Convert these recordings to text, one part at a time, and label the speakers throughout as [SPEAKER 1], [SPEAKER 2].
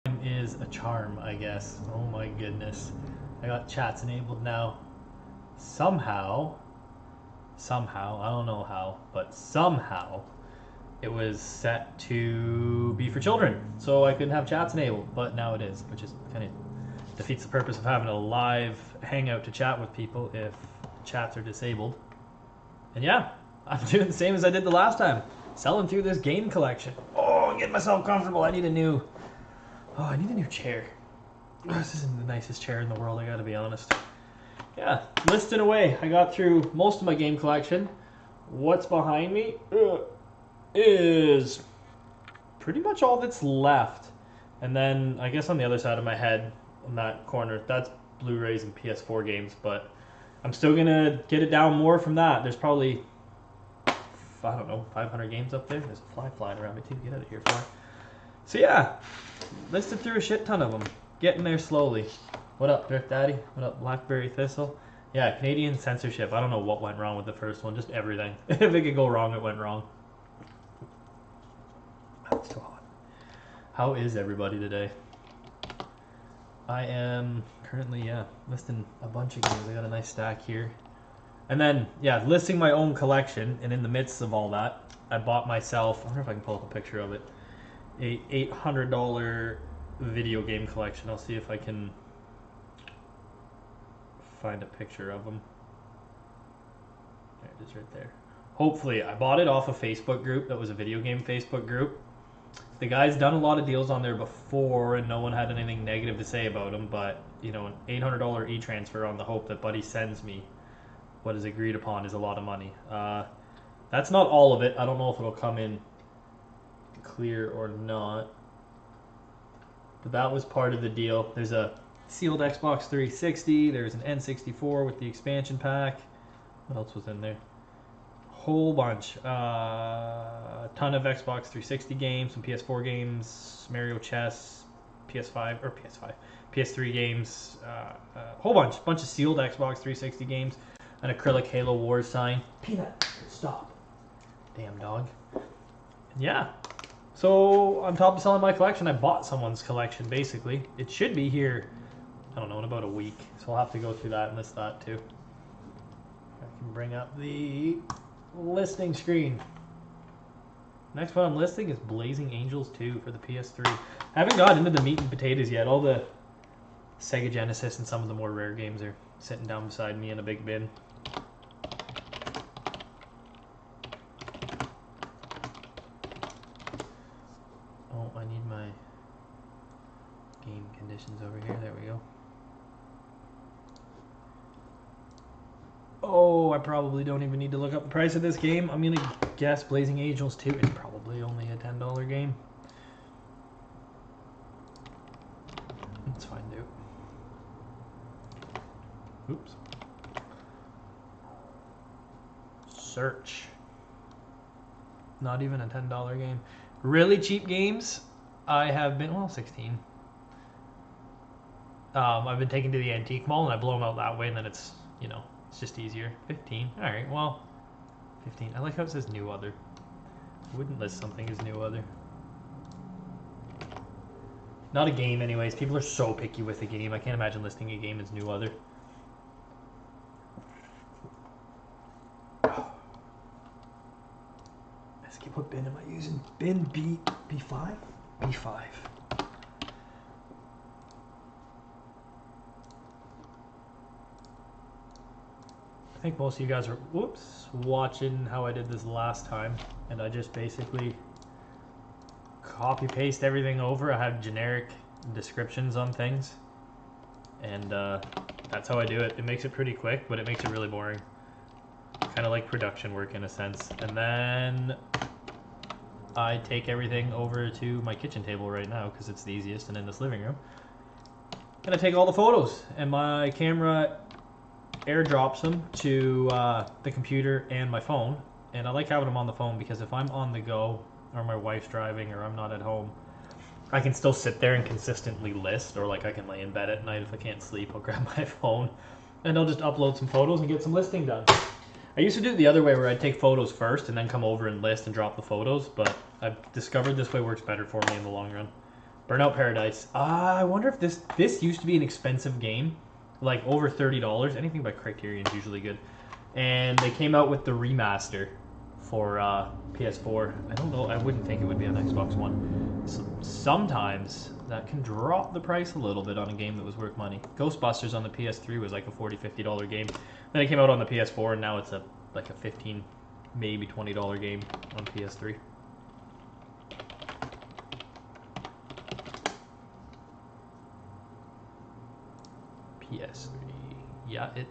[SPEAKER 1] Is a charm, I guess. Oh my goodness. I got chats enabled now. Somehow, I don't know how, but somehow it was set to be for children. So I couldn't have chats enabled, but now it is, which is kind of defeats the purpose of having a live hangout to chat with people if chats are disabled. And yeah, I'm doing the same as I did the last time. Selling through this game collection. Oh, getting myself comfortable. I need a new chair. This isn't the nicest chair in the world, I gotta be honest. Yeah, listing away. I got through most of my game collection. What's behind me is pretty much all that's left. And then, I guess on the other side of my head, on that corner, that's Blu-rays and PS4 games, but I'm still gonna get it down more from that. There's probably, I don't know, 500 games up there. There's a fly flying around me too. Get out of here, fly. So yeah, listed through a shit ton of them. Getting there slowly. What up, Drift Daddy? What up, Blackberry Thistle? Yeah, Canadian censorship. I don't know what went wrong with the first one. Just everything. If it could go wrong, it went wrong. It's too hot. How is everybody today? I am currently, listing a bunch of games. I got a nice stack here. And then, yeah, listing my own collection. And in the midst of all that, I bought myself, I wonder if I can pull up a picture of it, a $800 video game collection. I'll see if I can find a picture of them. There it is right there. Hopefully, I bought it off a Facebook group that was a video game Facebook group. The guy's done a lot of deals on there before and no one had anything negative to say about him, but you know, an $800 e-transfer on the hope that Buddy sends me what is agreed upon is a lot of money. That's not all of it. I don't know if it'll come in clear or not, but that was part of the deal. There's a sealed Xbox 360, there's an N64 with the expansion pack. What else was in there? Whole bunch. A ton of Xbox 360 games, some PS4 games, Mario Chess, PS3 games, whole bunch of sealed Xbox 360 games, an acrylic Halo Wars sign. Peanut, stop. Damn dog. And yeah. So, on top of selling my collection, I bought someone's collection, basically. It should be here, I don't know, in about a week. So I'll have to go through that and list that, too. I can bring up the listing screen. Next one I'm listing is Blazing Angels 2 for the PS3. I haven't gotten into the meat and potatoes yet. All the Sega Genesis and some of the more rare games are sitting down beside me in a big bin. Oh, I need my game conditions over here. There we go. Oh, I probably don't even need to look up the price of this game. I'm going to guess Blazing Angels 2 is probably only a $10 game. Let's find out. Oops. Search. Not even a $10 game. Really cheap games, I have been, well, 16. I've been taken to the antique mall and I blow them out that way, and then it's, you know, it's just easier. 15. All right, well, 15. I like how it says new other. I wouldn't list something as new other. Not a game, anyways. People are so picky with a game. I can't imagine listing a game as new other. What bin am I using? Bin B5? B5. I think most of you guys are, watching how I did this last time. And I just basically copy paste everything over. I have generic descriptions on things. And that's how I do it. It makes it pretty quick, but it makes it really boring. Kind of like production work in a sense. And then I take everything over to my kitchen table right now because it's the easiest, and in this living room. And I take all the photos, and my camera airdrops them to the computer and my phone. And I like having them on the phone because if I'm on the go, or my wife's driving, or I'm not at home, I can still sit there and consistently list, or like I can lay in bed at night if I can't sleep, I'll grab my phone and I'll just upload some photos and get some listing done. I used to do it the other way where I'd take photos first and then come over and list and drop the photos, but I've discovered this way works better for me in the long run. Burnout Paradise. I wonder if this used to be an expensive game, like over $30. Anything by Criterion is usually good. And they came out with the remaster for PS4. I don't know. I wouldn't think it would be on Xbox One. So sometimes that can drop the price a little bit on a game that was worth money. Ghostbusters on the PS3 was like a $40, $50 game. Then it came out on the PS4, and now it's like a $15, maybe $20 game on PS3. PS3. Yeah, it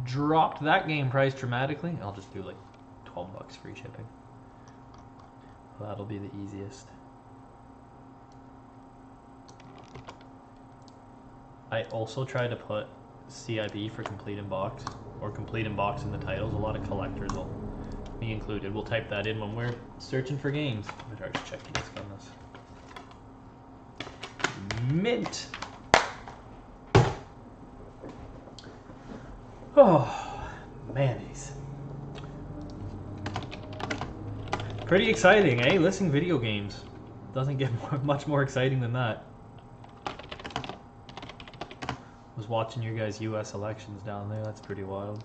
[SPEAKER 1] dropped that game price dramatically. I'll just do like $12 free shipping. That'll be the easiest. I also try to put CIB for complete in box, or complete in box in the titles. A lot of collectors, will, me included, will type that in when we're searching for games. I'm gonna try to check the disc on this. Mint. Oh, mayonnaise. Pretty exciting, eh? Listing video games. Doesn't get much more exciting than that. Was watching your guys' US elections down there. That's pretty wild.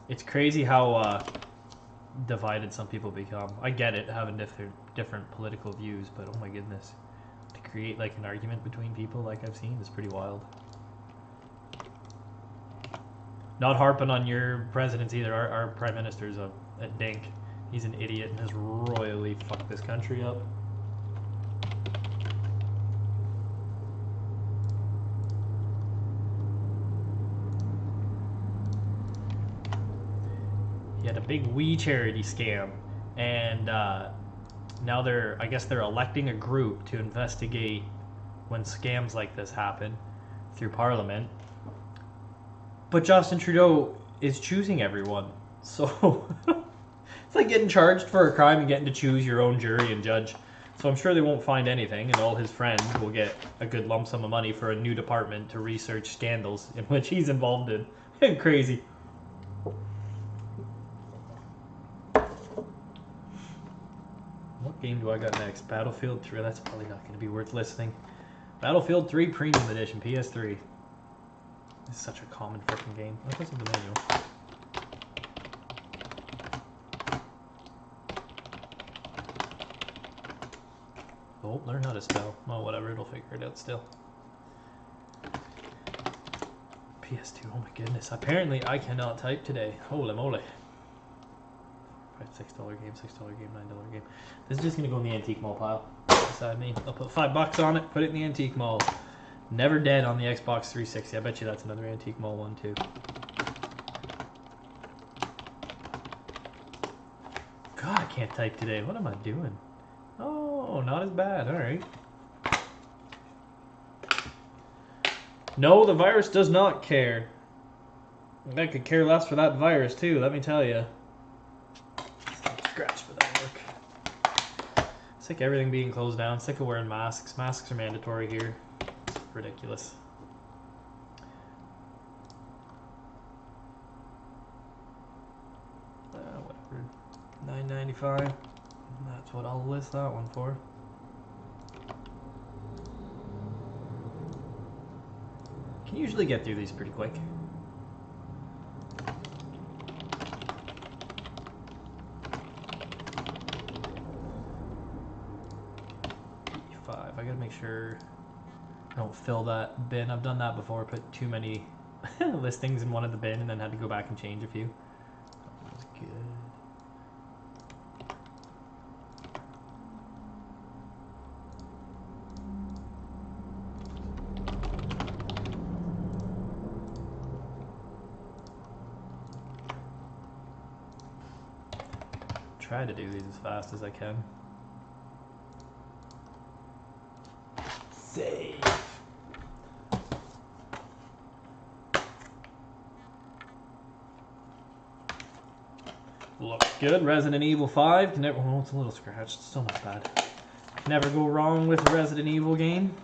[SPEAKER 1] It's crazy how divided some people become. I get it, having different political views, but oh my goodness. To create like an argument between people like I've seen is pretty wild. Not harping on your presidents either. Our prime minister's a dink. He's an idiot and has royally fucked this country up. He had a big We charity scam, and now I guess they're electing a group to investigate when scams like this happen through Parliament. But Justin Trudeau is choosing everyone, so it's like getting charged for a crime and getting to choose your own jury and judge. So I'm sure they won't find anything, and all his friends will get a good lump sum of money for a new department to research scandals in which he's involved in. Crazy. What game do I got next? Battlefield 3. That's probably not going to be worth listening. Battlefield 3 Premium Edition, PS3. It's such a common freaking game. What was in the menu? Oh, learn how to spell. Oh, whatever. It'll figure it out still. PS2. Oh my goodness. Apparently, I cannot type today. Holy moly. $6 game, $6 game, $9 game. This is just gonna go in the antique mall pile beside me. I'll put $5 on it, put it in the antique mall. Never Dead on the Xbox 360. I bet you that's another antique mall one too. God, I can't type today. What am I doing? Oh, not as bad. All right. No, the virus does not care. I could care less for that virus too, let me tell you. Scratch for that work. Sick of everything being closed down. Sick of wearing masks. Masks are mandatory here. It's ridiculous. Whatever. $9.95. That's what I'll list that one for. Can usually get through these pretty quick. I gotta make sure I don't fill that bin. I've done that before, put too many listings in one of the bin and then had to go back and change a few. That was good. Try to do these as fast as I can. Save. Looks good. Resident Evil 5. Never, well, it's a little scratched. Still not bad. Never go wrong with a Resident Evil game.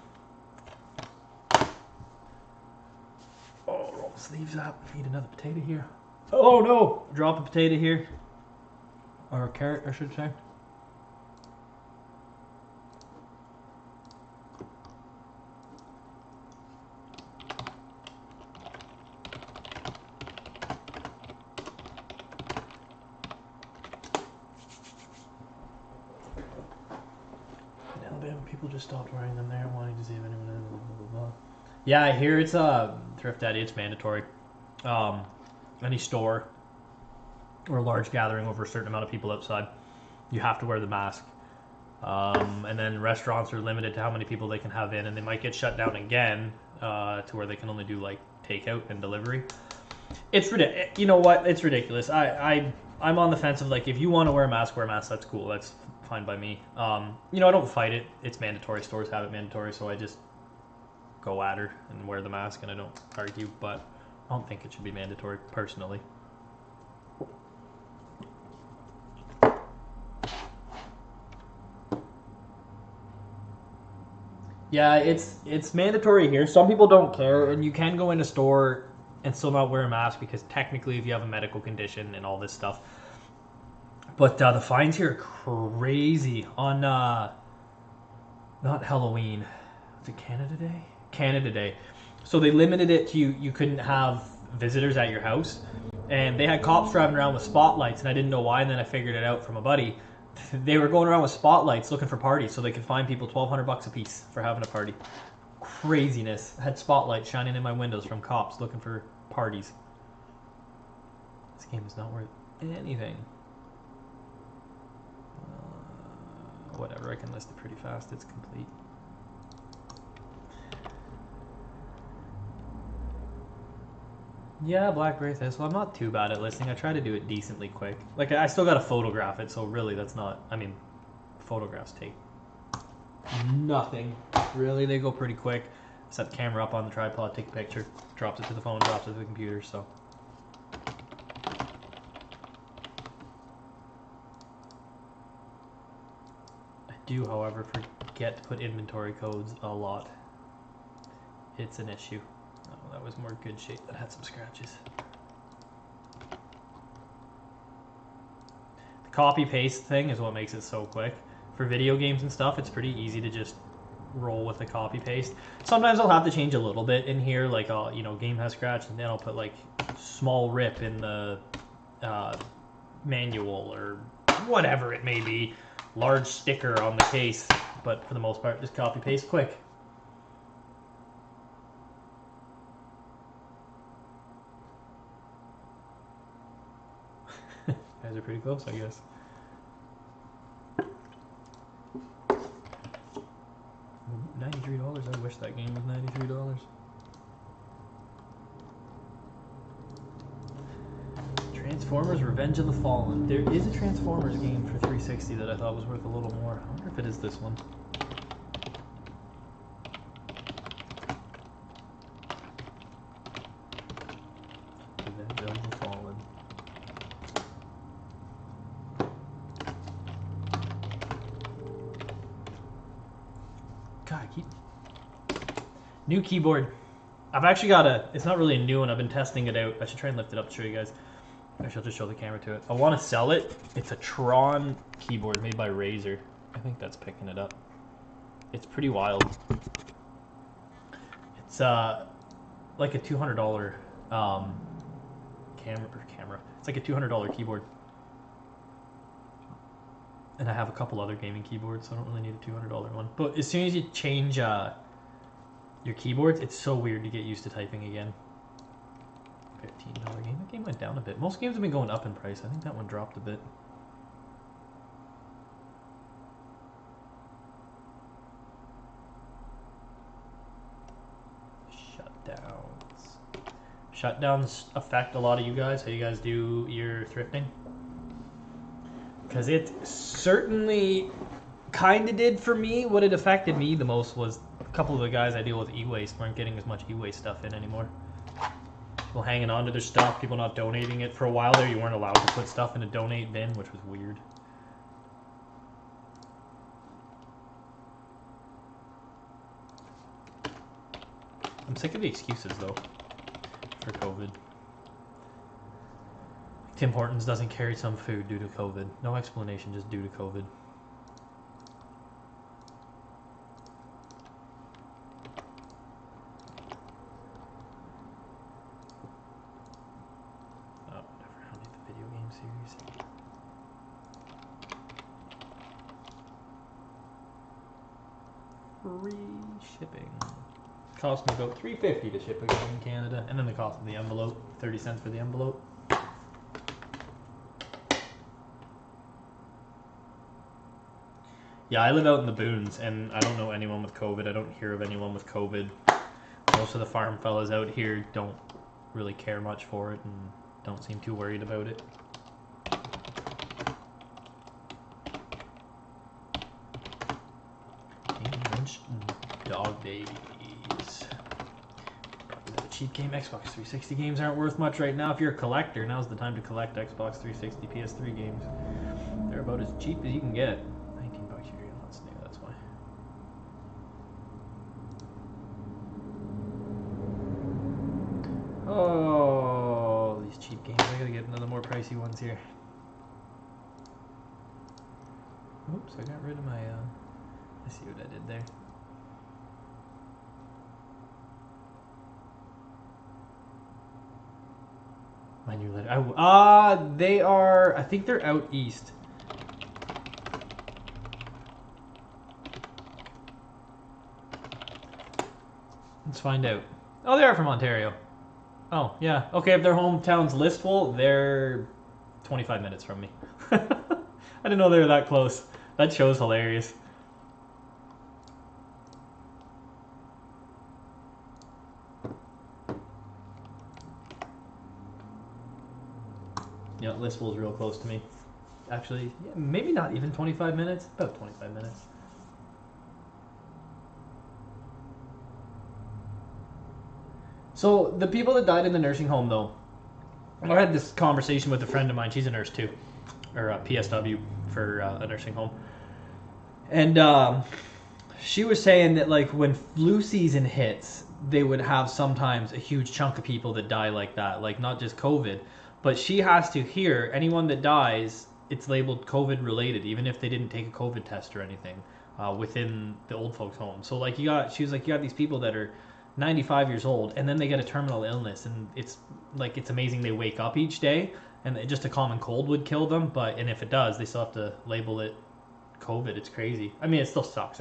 [SPEAKER 1] Oh, roll the sleeves up. Need another potato here. Oh no! Drop a potato here. Or a carrot, I should say. People just stopped wearing them there, wanting to see if anyone blah, blah, blah, blah. Yeah, I hear it's Thrift Daddy. It's mandatory. Any store or a large gathering over a certain amount of people outside, you have to wear the mask. And then restaurants are limited to how many people they can have in, and they might get shut down again to where they can only do like takeout and delivery. It's ridiculous. You know what? It's ridiculous. I'm on the fence of like, if you want to wear a mask, that's cool. That's fine by me. You know, I don't fight it. It's mandatory. Stores have it mandatory, so I just go at her and wear the mask, and I don't argue. But I don't think it should be mandatory personally. Yeah, it's mandatory here. Some people don't care, and you can go in a store and still not wear a mask because technically, if you have a medical condition and all this stuff. But the fines here are crazy on not Halloween. Was it Canada Day? Canada Day. So they limited it to you couldn't have visitors at your house, and they had cops driving around with spotlights, and I didn't know why, and then I figured it out from a buddy. They were going around with spotlights looking for parties so they could find people $1,200 a piece for having a party. Craziness. I had spotlights shining in my windows from cops looking for parties. This game is not worth anything. Whatever, I can list it pretty fast. It's complete. Yeah, Black Gray Thistle. I'm not too bad at listing. I try to do it decently quick. Like, I still got to photograph it, so really that's not... I mean, photographs take nothing. Really, they go pretty quick. Set the camera up on the tripod, take a picture, drops it to the phone, drops it to the computer, so... I do, however, forget to put inventory codes a lot. It's an issue. Oh, that was more good shape that had some scratches. The copy paste thing is what makes it so quick. For video games and stuff, it's pretty easy to just roll with the copy paste. Sometimes I'll have to change a little bit in here, like I'll, you know, game has scratch, and then I'll put like small rip in the manual or whatever it may be, large sticker on the case. But for the most part, just copy paste quick. Guys are pretty close, I guess. $93. I wish that game was $93. Transformers Revenge of the Fallen. There is a Transformers game for 360 that I thought was worth a little more. I wonder if it is this one. Revenge of the Fallen. God, new keyboard. I've actually got it's not really a new one, I've been testing it out. I should try and lift it up to show you guys. Actually, I'll just show the camera to it. I want to sell it. It's a Tron keyboard made by Razer. I think that's picking it up. It's pretty wild. It's like a $200 camera. It's like a $200 keyboard. And I have a couple other gaming keyboards, so I don't really need a $200 one. But as soon as you change your keyboards, it's so weird to get used to typing again. $15 game. That game went down a bit. Most games have been going up in price. I think that one dropped a bit. Shutdowns. Shutdowns affect a lot of you guys. How you guys do your thrifting? Because it certainly kind of did for me. What it affected me the most was a couple of the guys I deal with e-waste weren't getting as much e-waste stuff in anymore. People hanging on to their stuff, people not donating it. For a while there, you weren't allowed to put stuff in a donate bin, which was weird. I'm sick of the excuses, though, for COVID. Tim Hortons doesn't carry some food due to COVID. No explanation, just due to COVID. Series. 1 free shipping. Cost me about $3.50 to ship it in Canada, and then the cost of the envelope, 30 cents for the envelope. Yeah, I live out in the boons, and I don't know anyone with COVID. I don't hear of anyone with COVID. Most of the farm fellas out here don't really care much for it and don't seem too worried about it. Dog days. Probably a cheap game. Xbox 360 games aren't worth much right now. If you're a collector, now's the time to collect Xbox 360, PS3 games. They're about as cheap as you can get. $19 here. That's new. That's why. Oh, these cheap games. I gotta get another more pricey ones here. Oops, I got rid of my. I see what I did there. My new letter. They are. I think they're out east. Let's find out. Oh, they are from Ontario. Oh, yeah. Okay, if their hometown's Listowel, they're 25 minutes from me. I didn't know they were that close. That show's hilarious. Yeah, Listowel's real close to me. Actually, yeah, maybe not even 25 minutes. About 25 minutes. So, the people that died in the nursing home, though, I had this conversation with a friend of mine. She's a nurse, too. Or PSW for a nursing home. And she was saying that, like, when flu season hits, they would have sometimes a huge chunk of people that die like that. Like, not just COVID. But she has to hear anyone that dies, it's labeled COVID related, even if they didn't take a COVID test or anything within the old folks' home. So like she was like, you got these people that are 95 years old, and then they get a terminal illness, and it's amazing they wake up each day, and just a common cold would kill them. And if it does, they still have to label it COVID. It's crazy. I mean, it still sucks.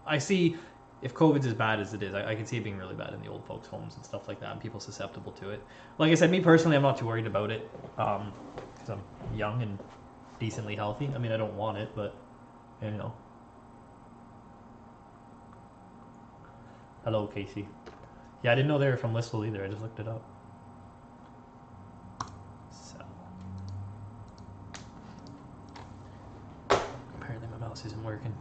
[SPEAKER 1] I see. If COVID's as bad as it is, I can see it being really bad in the old folks' homes and stuff like that, and people susceptible to it. Like I said, me personally, I'm not too worried about it, because I'm young and decently healthy. I mean, I don't want it, but, you know. Hello, Casey. Yeah, I didn't know they were from Listowel either. I just looked it up. So. Apparently my mouse isn't working.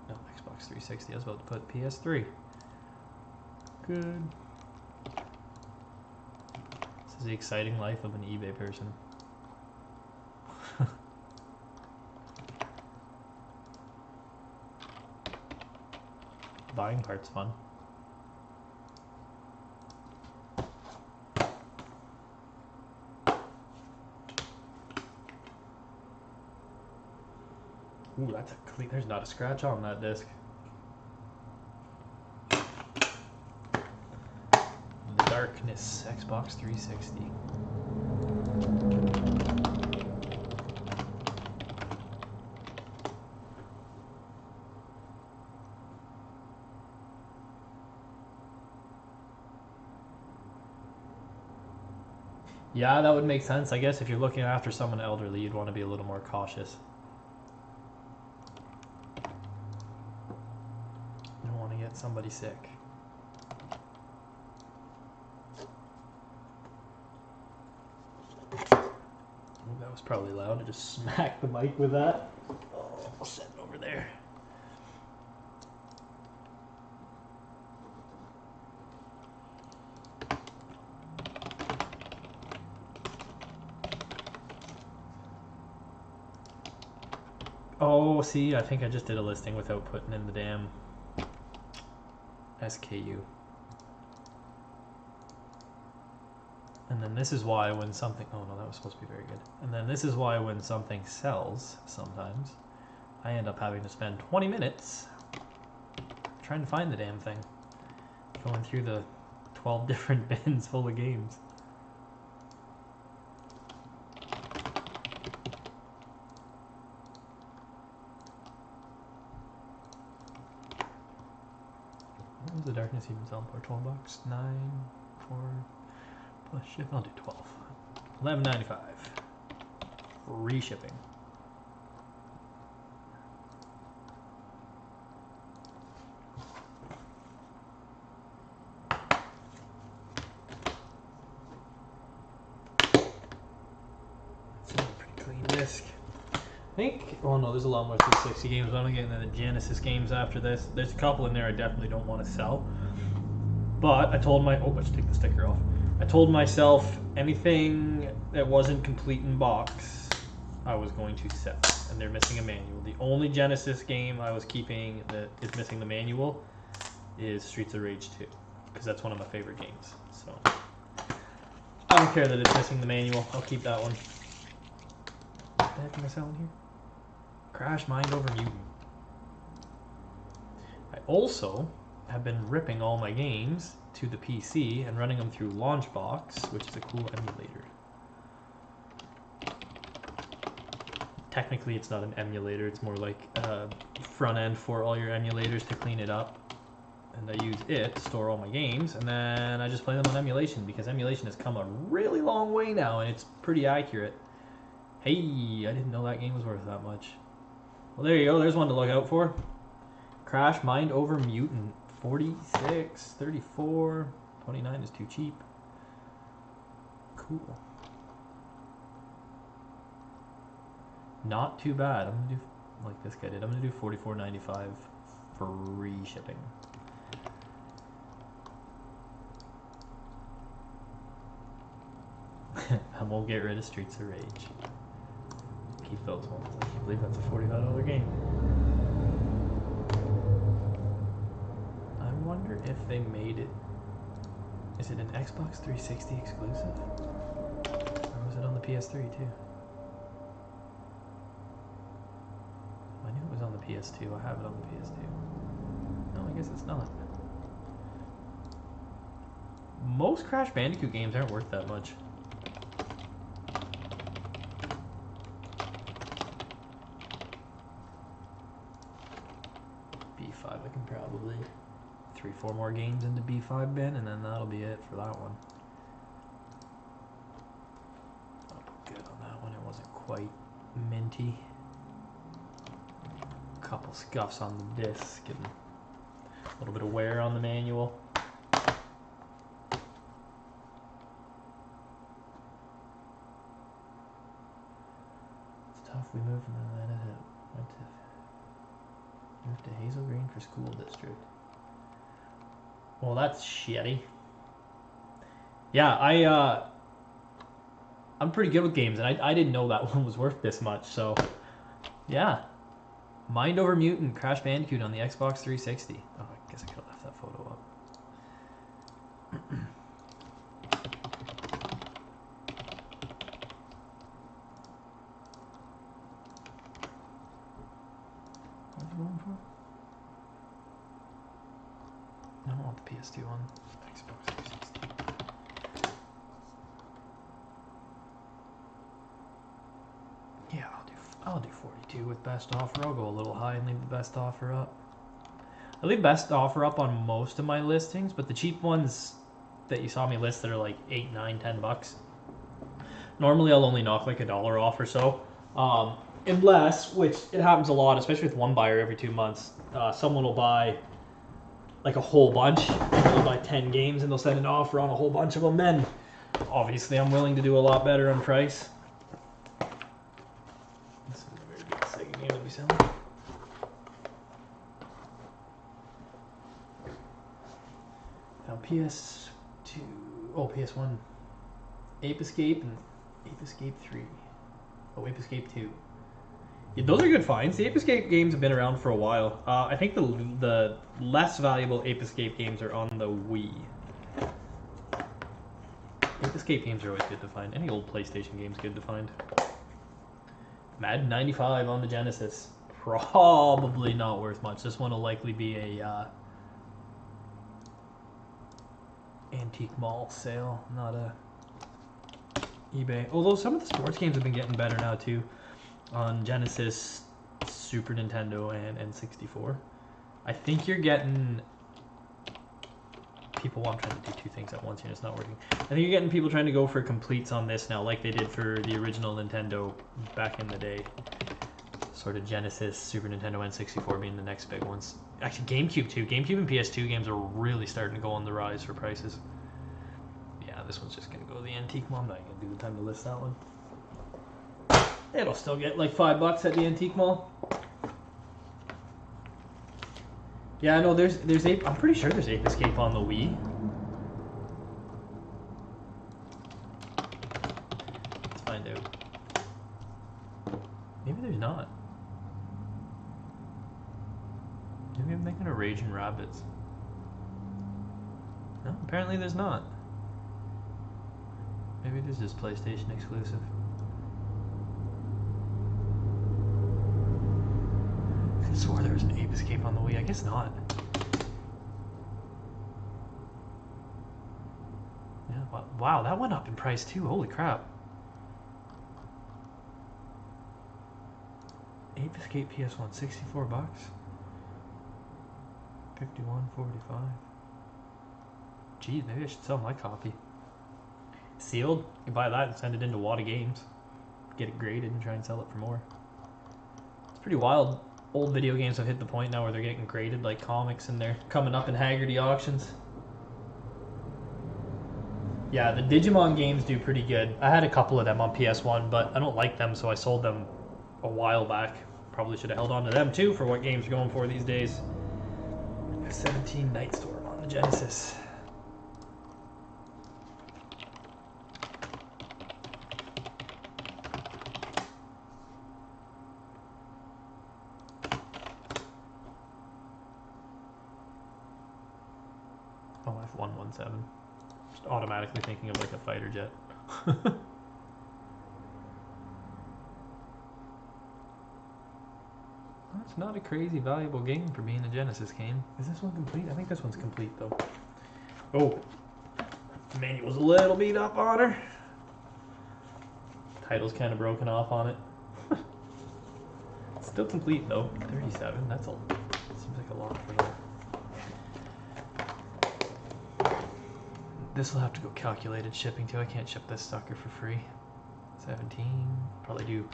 [SPEAKER 1] No, Xbox 360. I was about to put PS3. Good. This is the exciting life of an eBay person. Buying part's fun. Ooh, that's a clean. There's not a scratch on that disc. The Darkness, Xbox 360. Yeah, that would make sense. I guess if you're looking after someone elderly, you'd want to be a little more cautious. You don't want to get somebody sick. Oh, that was probably loud. I just smacked the mic with that. Oh, I'll set it over there. Oh, see, I think I just did a listing without putting in the damn SKU. And then this is why when something, oh no, that was supposed to be very good. And then this is why when something sells, sometimes, I end up having to spend 20 minutes trying to find the damn thing. Going through the 12 different bins full of games. What was the Darkness even selling for? 12 bucks? 9, 4 plus ship. I'll do 12. $11.95. Free shipping. Disc. I think, oh no, there's a lot more 360 games, but I'm getting into the Genesis games after this. There's a couple in there I definitely don't want to sell. But I told let's take the sticker off. I told myself anything that wasn't complete in box, I was going to sell. And they're missing a manual. The only Genesis game I was keeping that is missing the manual is Streets of Rage 2. Because that's one of my favorite games. So, I don't care that it's missing the manual. I'll keep that one. What the heck am I selling here? Crash Mind over Mutant. I also have been ripping all my games to the PC and running them through Launchbox, which is a cool emulator. Technically, it's not an emulator. It's more like a front end for all your emulators to clean it up. And I use it to store all my games, and then I just play them on emulation because emulation has come a really long way now, and it's pretty accurate. Hey, I didn't know that game was worth that much. Well, there you go. There's one to look out for. Crash Mind over Mutant. 46, 34, 29 is too cheap. Cool. Not too bad. I'm gonna do like this guy did. I'm gonna do $44.95 free shipping. I won't get rid of Streets of Rage. Keep those ones. I can't believe that's a $45 game. I wonder if they made it. Is it an Xbox 360 exclusive? Or was it on the PS3 too? I knew it was on the PS2. I have it on the PS2. No, I guess it's not. Most Crash Bandicoot games aren't worth that much. B5, I can probably 3-4 more games into B5 bin, and then that'll be it for that one. I'll put good on that one. It wasn't quite minty. A couple scuffs on the disc and a little bit of wear on the manual. It's tough. We moved from Atlanta to moved to Hazel Green for school district. Well, that's shitty. Yeah, I'm pretty good with games, and I didn't know that one was worth this much, so yeah. Mind over Mutant, Crash Bandicoot on the Xbox 360. Oh, I guess I could have left that photo up. What was I going for? I don't want the PS2 on Xbox 360. Yeah, I'll do 42 with best offer. I'll go a little high and leave the best offer up. I leave best offer up on most of my listings, but the cheap ones that you saw me list that are like 8, 9, 10 bucks. Normally I'll only knock like $1 off or so. Unless, which it happens a lot, especially with one buyer every 2 months, someone will buy like a whole bunch. They'll buy 10 games and they'll send an offer on a whole bunch of them. Then obviously I'm willing to do a lot better on price. This is a very good second game to be selling. Now PS2, oh PS1, Ape Escape and Ape Escape 3. Oh, Ape Escape 2. Yeah, those are good finds. The Ape Escape games have been around for a while. I think the less valuable Ape Escape games are on the Wii. Ape Escape games are always good to find. Any old PlayStation game's good to find. Madden 95 on the Genesis. Probably not worth much. This one will likely be a antique mall sale, not a eBay. Although some of the sports games have been getting better now too, on Genesis, Super Nintendo, and N64. I think you're getting people. I'm trying to do two things at once here, and it's not working. I think you're getting people trying to go for completes on this now, like they did for the original Nintendo back in the day. Sort of Genesis, Super Nintendo, N64 being the next big ones. Actually, GameCube too. GameCube and PS2 games are really starting to go on the rise for prices. Yeah, this one's just gonna go to the antique mall. I'm not gonna do the time to list that one. It'll still get like $5 at the antique mall. Yeah, no, there's Ape. I'm pretty sure there's Ape Escape on the Wii. Let's find out. Maybe there's not. Maybe I'm thinking of Raging Rabbits. No, apparently there's not. Maybe this is PlayStation exclusive. I swore there was an Ape Escape on the Wii. I guess not. Yeah, wow, that went up in price too. Holy crap. Ape Escape PS1, $64. 51.45. Geez, maybe I should sell my copy. Sealed? You can buy that and send it into Wada Games. Get it graded and try and sell it for more. It's pretty wild. Old video games have hit the point now where they're getting graded like comics and they're coming up in Haggerty auctions. Yeah, the Digimon games do pretty good. I had a couple of them on PS1, but I don't like them, so I sold them a while back. Probably should have held on to them too for what games are going for these days. 17 Night Storm on the Genesis. Oh, F117. Just automatically thinking of like a fighter jet. That's not a crazy valuable game for being a Genesis game. Is this one complete? I think this one's complete though. Oh, the manual's a little beat up on her. Title's kind of broken off on it. It's still complete though. 37. That's a. Seems like a lot for that. This will have to go calculated shipping too. I can't ship this sucker for free. 17. Probably do.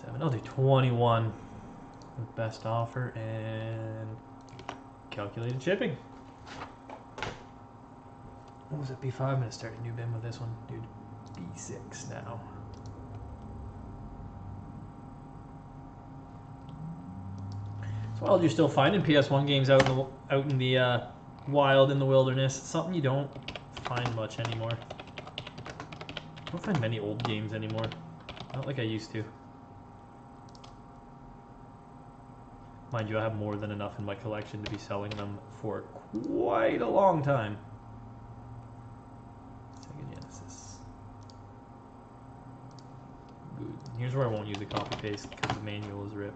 [SPEAKER 1] 7. I'll do 21 with best offer and calculated shipping. What was it? B5. I'm gonna start a new bin with this one, dude. B6 now. So while you're still finding PS1 games out in the wild in the wilderness, it's something you don't find much anymore. I don't find many old games anymore. Not like I used to. Mind you, I have more than enough in my collection to be selling them for quite a long time. Sega Genesis. Good. Here's where I won't use a copy paste because the manual is ripped.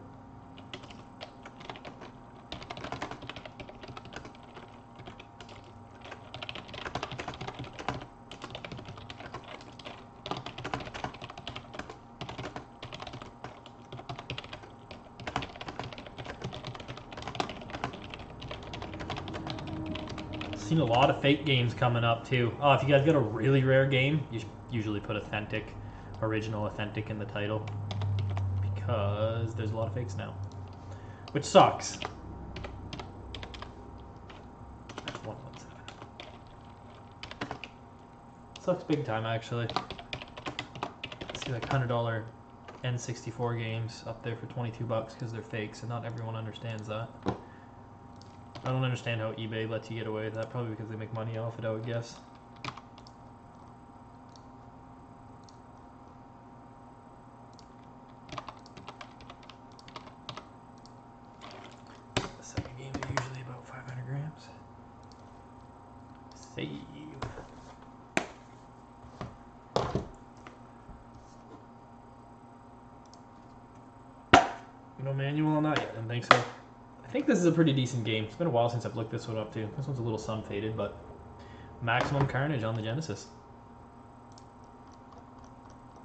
[SPEAKER 1] Seen a lot of fake games coming up too. Oh, if you guys got a really rare game, you should usually put authentic, original authentic in the title because there's a lot of fakes now, which sucks. That's 117. Sucks big time actually. See like $100 N64 games up there for $22 because they're fakes, and not everyone understands that. I don't understand how eBay lets you get away with that, probably because they make money off it, I would guess. The second game is usually about 500 grams. Save. No manual on that yet, I didn't think so. I think this is a pretty decent game. It's been a while since I've looked this one up too. This one's a little sun faded, but Maximum Carnage on the Genesis.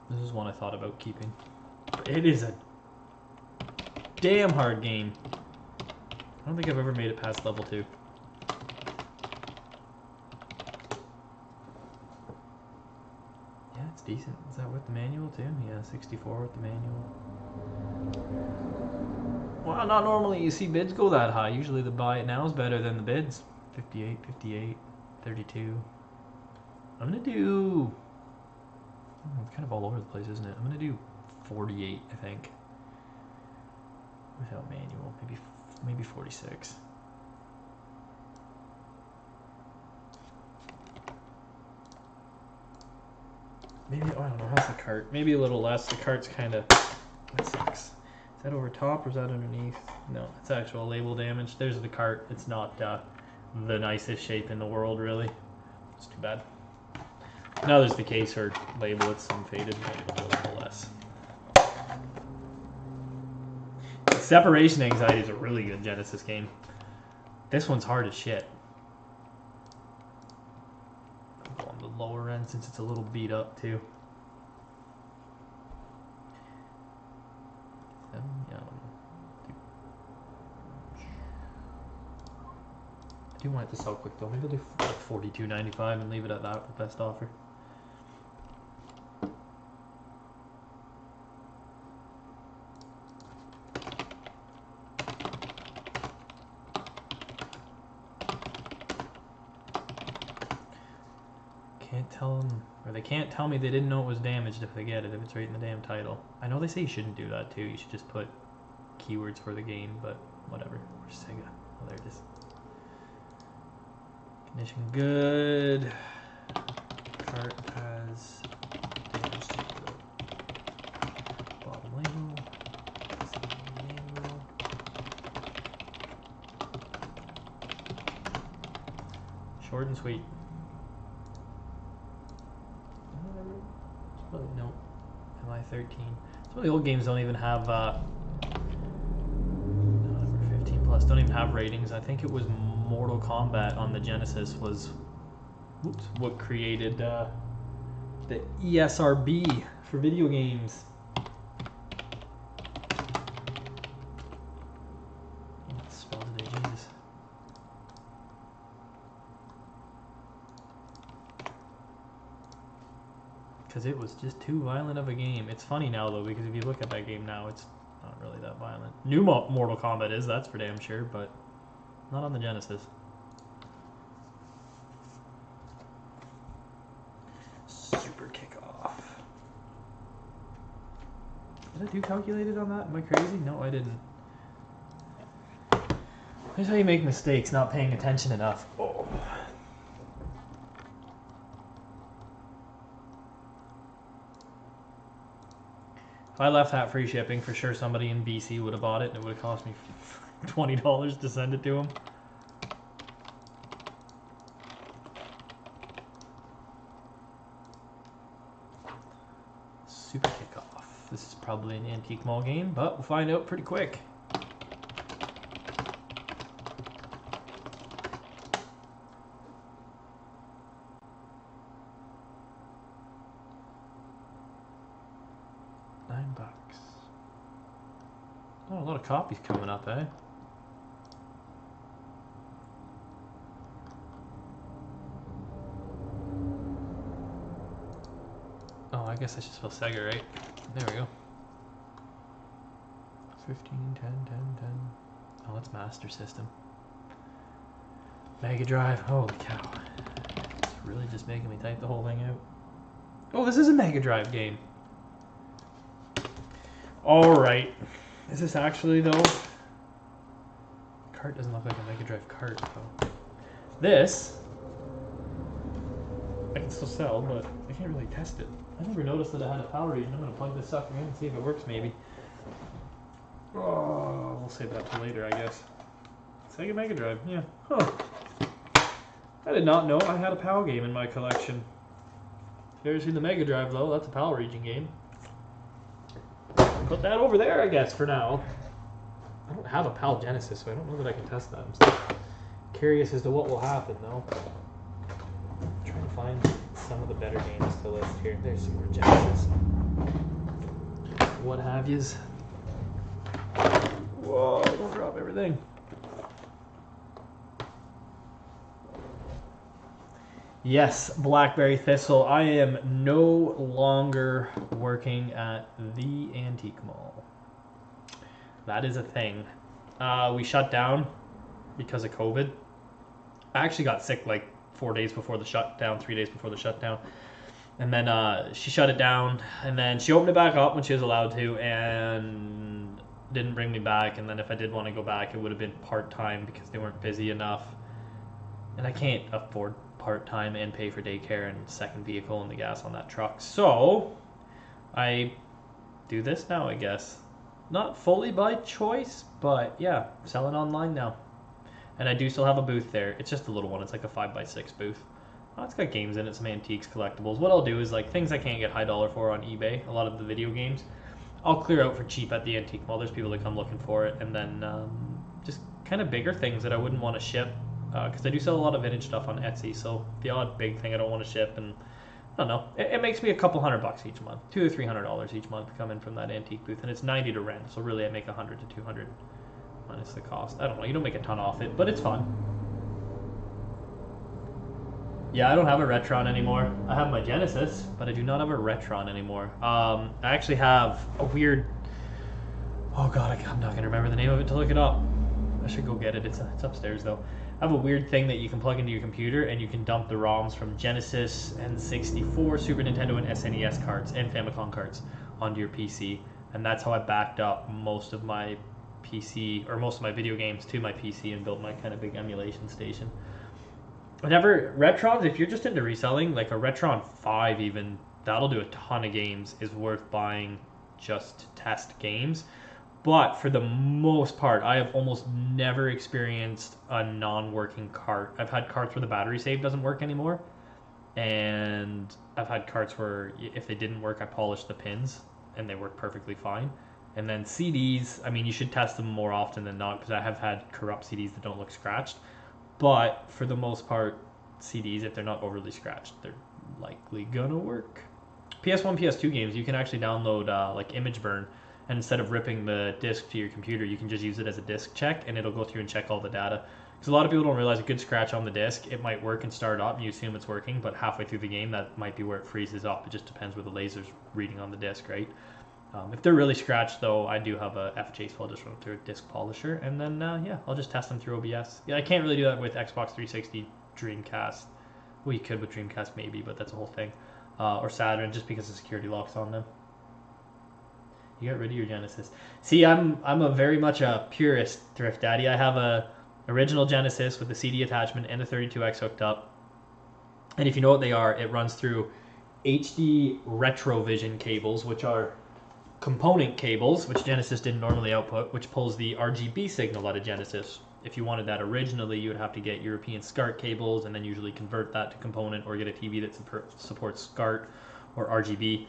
[SPEAKER 1] This is one I thought about keeping. It is a damn hard game. I don't think I've ever made it past level 2. Yeah, it's decent. Is that with the manual too? Yeah, 64 with the manual. Well, not normally you see bids go that high. Usually the buy it now is better than the bids. 58, 58, 32. I'm going to do... It's kind of all over the place, isn't it? I'm going to do 48, I think. Without manual. Maybe 46. Maybe, oh, I don't know, how's the cart? Maybe a little less. The cart's kind of... That sucks. Is that over top or is that underneath? No, it's actual label damage. There's the cart. It's not the nicest shape in the world, really. It's too bad. Now there's the case or label. It's some faded, but a little less. Separation Anxiety is a really good Genesis game. This one's hard as shit. I'll go on the lower end since it's a little beat up too. Yeah, I do want it to sell quick though. Maybe I'll do like $42.95 and leave it at that for best offer. Can't tell them, or they can't tell me they didn't know it was damaged if they get it, if it's right in the damn title. I know they say you shouldn't do that too. You should just put keywords for the game, but whatever. Where's Sega? Oh, there it is. Condition good. Cart has damage to the bottom label. Short and sweet. No. MI13. Some of the old games don't even have number 15 plus don't even have ratings. I think it was Mortal Kombat on the Genesis was what created the ESRB for video games. Spell today, Jesus. Because it was just too violent of a game. It's funny now though, because if you look at that game now, it's not really that violent. New Mortal Kombat is, that's for damn sure, but not on the Genesis. Super Kickoff. Did I do calculated on that? Am I crazy? No, I didn't. Here's how you make mistakes, not paying attention enough. Oh. If I left that free shipping, for sure somebody in BC would have bought it, and it would have cost me $20 to send it to them. Super Kickoff. This is probably an Antique Mall game, but we'll find out pretty quick. $9. Oh, a lot of copies coming up, eh? Oh, I guess I should spell Sega, right? There we go. 15, 10, 10, 10. Oh, that's Master System. Mega Drive. Holy cow. It's really just making me type the whole thing out. Oh, this is a Mega Drive game. Alright. Is this actually, though? The cart doesn't look like a Mega Drive cart, though. This, I can still sell, but I can't really test it. I never noticed that it had a power region. I'm going to plug this sucker in and see if it works, maybe. Oh, we'll save that till later, I guess. Sega Mega Drive, yeah. Huh. I did not know I had a PAL game in my collection. If you ever seen the Mega Drive, though, that's a PAL region game. Put that over there, I guess, for now.
[SPEAKER 2] I don't have a PAL Genesis, so I don't know that I can test that. I'm still curious as to what will happen, though. I'm trying to find some of the better games to list here. There's some more Genesis. What have yous?
[SPEAKER 1] Whoa, don't drop everything. Yes, Blackberry Thistle. I am no longer working at the Antique Mall. That is a thing. We shut down because of COVID. I actually got sick like 4 days before the shutdown, 3 days before the shutdown. And then she shut it down, and then she opened it back up when she was allowed to, and didn't bring me back. And then if I did want to go back, it would have been part-time because they weren't busy enough. And I can't afford part-time and pay for daycare and second vehicle and the gas on that truck. So I do this now, I guess. Not fully by choice, but yeah, selling online now. And I do still have a booth there. It's just a little one. It's like a 5x6 booth. Oh, it's got games in it, some antiques, collectibles. What I'll do is like things I can't get high dollar for on eBay, a lot of the video games, I'll clear out for cheap at the Antique Mall. There's people that come looking for it. And then just kind of bigger things that I wouldn't want to ship, because I do sell a lot of vintage stuff on Etsy. So the odd big thing I don't want to ship, and I don't know, it makes me a couple $100 each month, $200 to $300 each month coming from that antique booth, and it's $90 to rent. So really I make $100 to $200 minus the cost. I don't know, you don't make a ton off it, but it's fun. Yeah, I don't have a Retron anymore. I have my Genesis, but I do not have a Retron anymore. I actually have a weird... Oh god, I'm not going to remember the name of it to look it up. I should go get it. It's upstairs though. I have a weird thing that you can plug into your computer, and you can dump the ROMs from Genesis, N64, Super Nintendo, and SNES cards, and Famicom cards onto your PC. And that's how I backed up most of my PC, or most of my video games to my PC, and built my kind of big emulation station. Whenever Retrons, if you're just into reselling, like a Retron 5 even, that'll do a ton of games, is worth buying just to test games. But for the most part, I have almost never experienced a non-working cart. I've had carts where the battery save doesn't work anymore. And I've had carts where if they didn't work, I polished the pins and they work perfectly fine. And then CDs, I mean, you should test them more often than not, because I have had corrupt CDs that don't look scratched. But for the most part, CDs, if they're not overly scratched, they're likely gonna work. PS1, PS2 games, you can actually download like Image Burn, and instead of ripping the disc to your computer, you can just use it as a disc check, and it'll go through and check all the data. Because a lot of people don't realize a good scratch on the disc, it might work and start up, and you assume it's working, but halfway through the game, that might be where it freezes up. It just depends where the laser's reading on the disc, right? If they're really scratched, though, I do have a FJ, so I'll just run through a disc polisher, and then, yeah, I'll just test them through OBS. Yeah, I can't really do that with Xbox 360, Dreamcast. Well, you could with Dreamcast, maybe, but that's a whole thing. Or Saturn, just because the security locks on them. You got rid of your Genesis. See, I'm a very much a purist Thrift Daddy. I have a original Genesis with the CD attachment and a 32X hooked up. And if you know what they are, it runs through HD Retrovision cables, which are component cables, which Genesis didn't normally output, which pulls the RGB signal out of Genesis. If you wanted that originally, you would have to get European SCART cables and then usually convert that to component, or get a TV that supports SCART or RGB.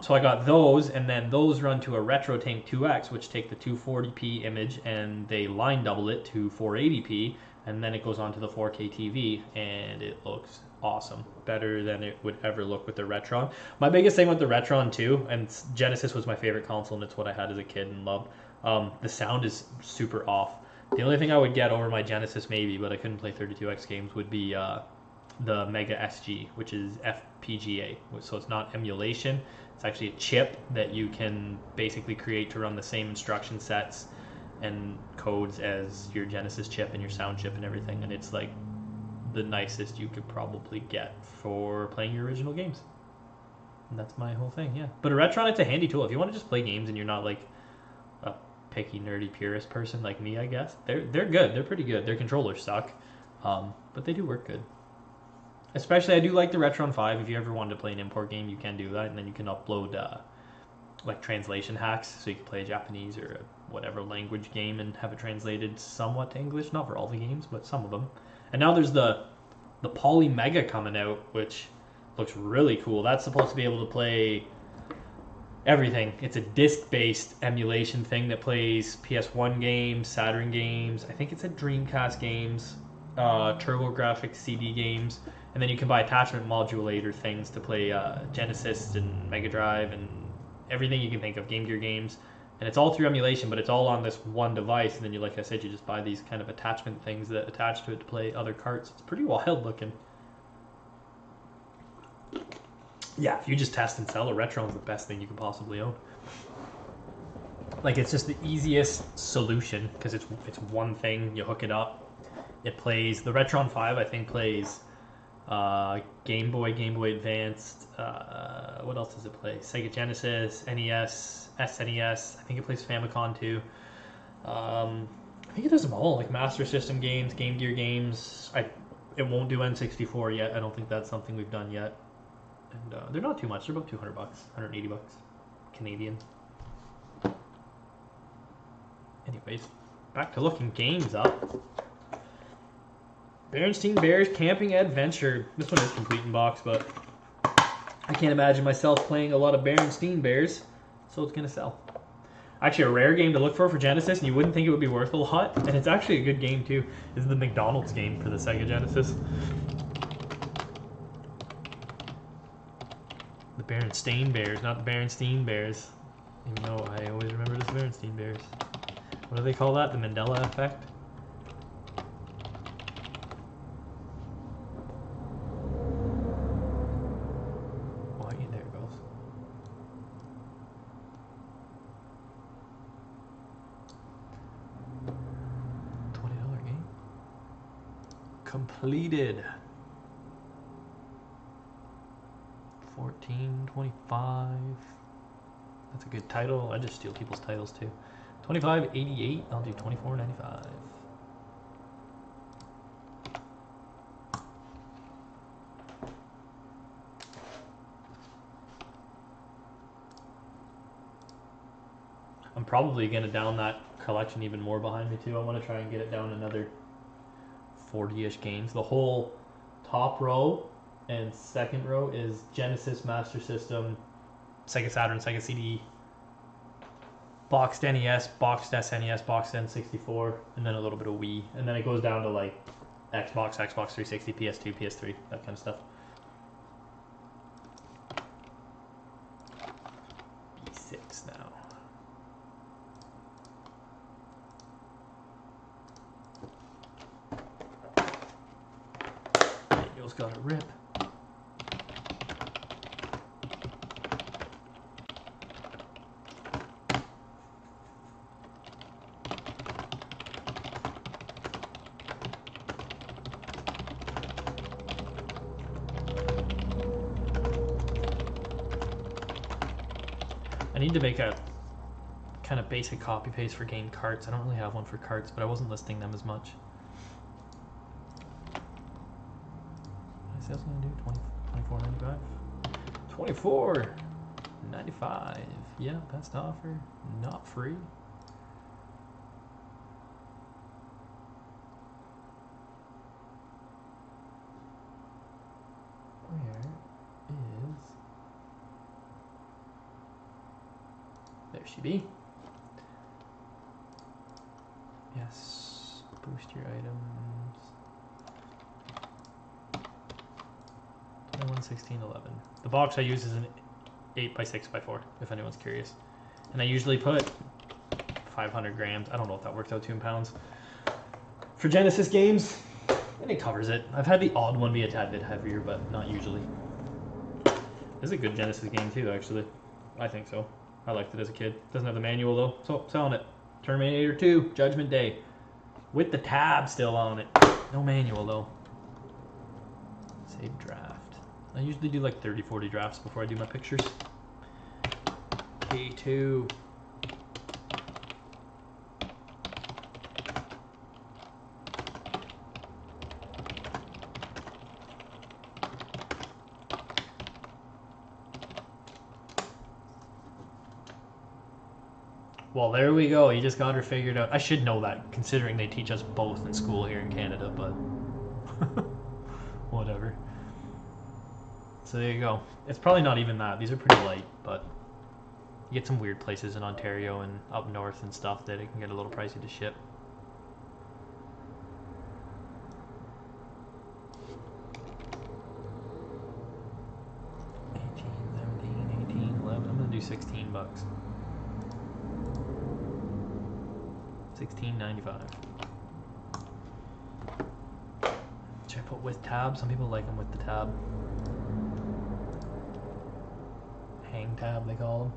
[SPEAKER 1] So I got those, and then those run to a RetroTank 2X, which take the 240p image and they line double it to 480p, and then it goes on to the 4K TV, and it looks awesome. Better than it would ever look with the Retron. My biggest thing with the Retron too, and Genesis was my favorite console, and it's what I had as a kid and loved, the sound is super off. The only thing I would get over my Genesis maybe, but I couldn't play 32X games, would be the Mega SG, which is FPGA. So it's not emulation, it's actually a chip that you can basically create to run the same instruction sets and codes as your Genesis chip and your sound chip and everything, and it's like the nicest you could probably get for playing your original games. And that's my whole thing, yeah. But a Retron, it's a handy tool. If you want to just play games and you're not like a picky, nerdy, purist person like me, I guess, they're good. They're pretty good. Their controllers suck, but they do work good. Especially, I do like the Retron 5. If you ever wanted to play an import game, you can do that, and then you can upload like translation hacks, so you can play a Japanese or a whatever language game and have it translated somewhat to English. Not for all the games, but some of them. And now there's the Poly Mega coming out, which looks really cool. That's supposed to be able to play everything. It's a disc-based emulation thing that plays PS1 games, Saturn games. I think it's a Dreamcast games, TurboGrafx CD games, and then you can buy attachment modulator things to play Genesis and Mega Drive and everything you can think of, Game Gear games. And it's all through emulation, but it's all on this one device. And then you, like I said, you just buy these kind of attachment things that attach to it to play other carts. It's pretty wild looking. Yeah, if you just test and sell, a Retron's the best thing you can possibly own. Like, it's just the easiest solution because it's one thing. You hook it up, it plays. The Retron 5, I think, plays Game Boy, Game Boy Advanced. What else does it play? Sega Genesis, NES, SNES. I think it plays Famicom too. I think it does them all, like Master System games, Game Gear games. It won't do N64 yet. I don't think that's something we've done yet. And they're not too much. They're about $200, $180 Canadian. Anyways, back to looking games up. Berenstain Bears Camping Adventure. This one is complete in box, but I can't imagine myself playing a lot of Berenstain Bears, so it's gonna sell. Actually, a rare game to look for Genesis, and you wouldn't think it would be worth a lot, and it's actually a good game too. Is the McDonald's game for the Sega Genesis. The Berenstain Bears, not the Berenstain Bears. Even though I always remember it as Berenstain Bears. What do they call that? The Mandela effect? Oh, yeah, there it goes. $20 game. Completed. 14.25. That's a good title. I just steal people's titles too. 25.88. I'll do 24.95. I'm probably gonna down that collection even more behind me too. I want to try and get it down another 40-ish games. The whole top row and second row is Genesis, Master System, Sega Saturn, Sega CD, boxed NES, boxed SNES, boxed N64, and then a little bit of Wii. And then it goes down to like Xbox, Xbox 360, PS2, PS3, that kind of stuff. B6 now. Radio's got a rip. I need to make a kind of basic copy paste for game carts. I don't really have one for carts, but I wasn't listing them as much. What is sales gonna do? $24.95. $24.95. Yeah, best offer. Not free. Where is... There she be. Yes. Boost your items. 21.16.11. The box I use is an 8x6x4, if anyone's curious. And I usually put 500 grams. I don't know if that works out to in pounds. For Genesis games, and it covers it. I've had the odd one be a tad bit heavier, but not usually. This is a good Genesis game too, actually. I think so. I liked it as a kid. Doesn't have the manual though, so selling it. Terminator 2, Judgment Day. With the tab still on it. No manual though. Save draft. I usually do like 30-40 drafts before I do my pictures. K2. Well, there we go. You just got her figured out. I should know that, considering they teach us both in school here in Canada, but whatever. So there you go. It's probably not even that. These are pretty light, but You get some weird places in Ontario and up north and stuff that it can get a little pricey to ship. I'm gonna do $16. $16.95. Should I put with tab? Some people like them with the tab. Hang tab, they call them.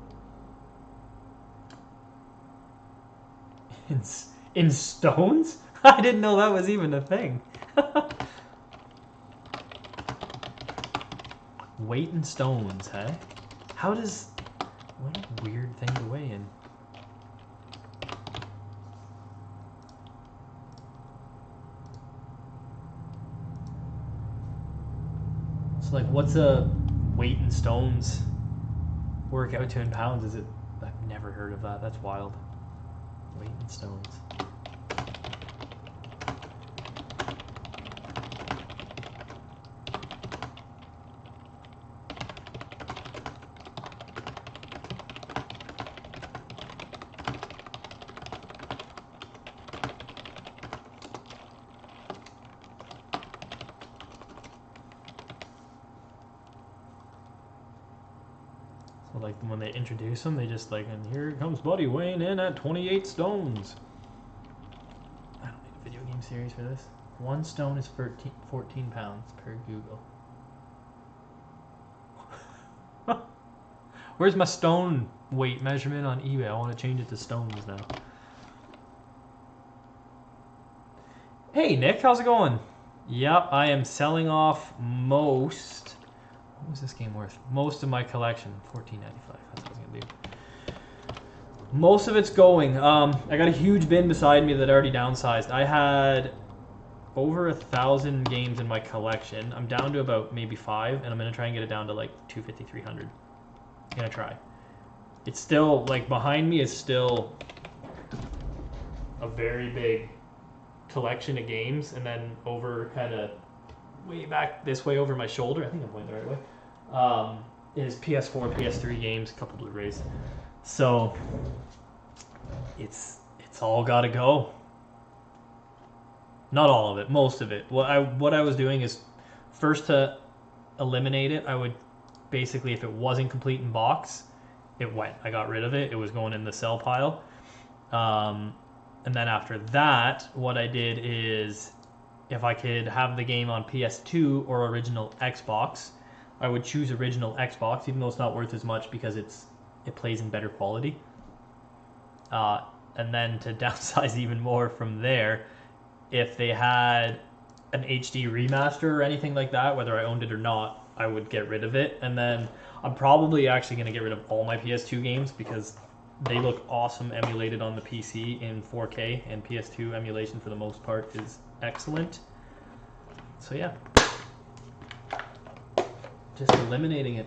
[SPEAKER 1] In stones? I didn't know that was even a thing. Weight in stones, huh? How does... What a weird thing to weigh in. So like, what's a weight in stones work out to in pounds? Is it... I've never heard of that. That's wild. Weight in stones. So like when they introduce them, they just like, and here comes Buddy weighing in at 28 stones. I don't need a video game series for this. 1 stone is 14 pounds per Google. Where's my stone weight measurement on eBay? I want to change it to stones now. Hey Nick, how's it going? Yep, I am selling off most. What was this game worth? Most of my collection. $14.95. That's what I was gonna do. Most of it's going. I got a huge bin beside me that already downsized. I had over 1,000 games in my collection. I'm down to about maybe 5, and I'm gonna try and get it down to like 250, 300. I'm gonna try. It's still like behind me is still a very big collection of games, and then over kind of way back this way over my shoulder, I think I'm going the right way, is PS4 and PS3 games, a couple Blu-rays. So it's all gotta go. Not all of it, most of it. What I was doing is, first to eliminate it, I would basically, if it wasn't complete in box, it went. I got rid of it. It was going in the sell pile. And then after that, what I did is, if I could have the game on PS2 or original Xbox, I would choose original Xbox, even though it's not worth as much because it plays in better quality. And then to downsize even more from there, if they had an HD remaster or anything like that, whether I owned it or not, I would get rid of it. And then I'm probably actually going to get rid of all my PS2 games because they look awesome emulated on the PC in 4K, and PS2 emulation for the most part is excellent. So yeah, just eliminating it.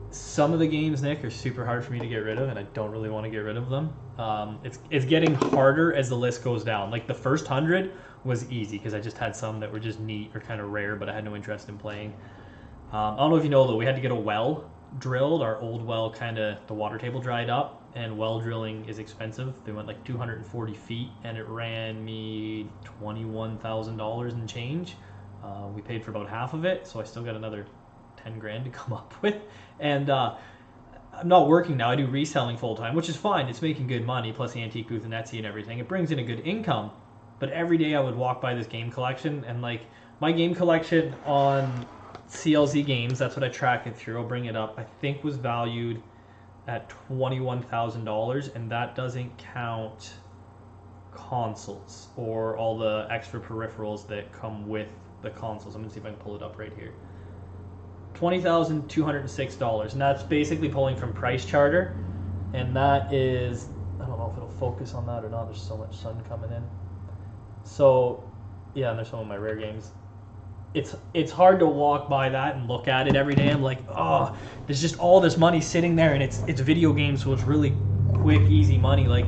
[SPEAKER 1] Some of the games, Nick, are super hard for me to get rid of, and I don't really want to get rid of them. It's getting harder as the list goes down. Like the first 100 was easy because I just had some that were just neat or kind of rare, but I had no interest in playing. I don't know if you know though, we had to get a well drilled. Our old well, the water table dried up, and well drilling is expensive. They went like 240 feet, and it ran me $21,000 and change. We paid for about half of it, so I still got another 10 grand to come up with. And I'm not working now. I do reselling full time, which is fine. It's making good money, plus the antique booth and Etsy and everything. It brings in a good income. But every day I would walk by this game collection, and like my game collection on CLZ Games, that's what I track it through. I'll bring it up. I think was valued at $21,000, and that doesn't count consoles or all the extra peripherals that come with the consoles. I'm gonna see if I can pull it up right here. $20,206, and that's basically pulling from Price Charter, and that is, I don't know if it'll focus on that or not. There's so much sun coming in. So yeah, and there's some of my rare games. It's hard to walk by that and look at it every day. I'm like, oh, there's just all this money sitting there, and it's video games, so it's really quick, easy money. Like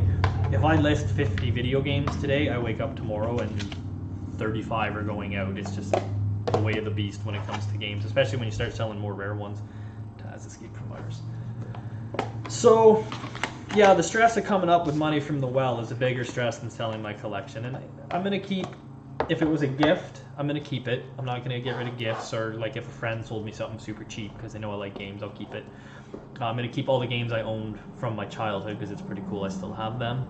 [SPEAKER 1] if I list 50 video games today, I wake up tomorrow and 35 are going out. It's just the way of the beast when it comes to games, especially when you start selling more rare ones. Taz, escape from virus. So, yeah, the stress of coming up with money from the well is a bigger stress than selling my collection. And I'm going to keep, if it was a gift, I'm going to keep it. I'm not going to get rid of gifts, or like if a friend sold me something super cheap because they know I like games, I'll keep it. I'm going to keep all the games I owned from my childhood because it's pretty cool. I still have them.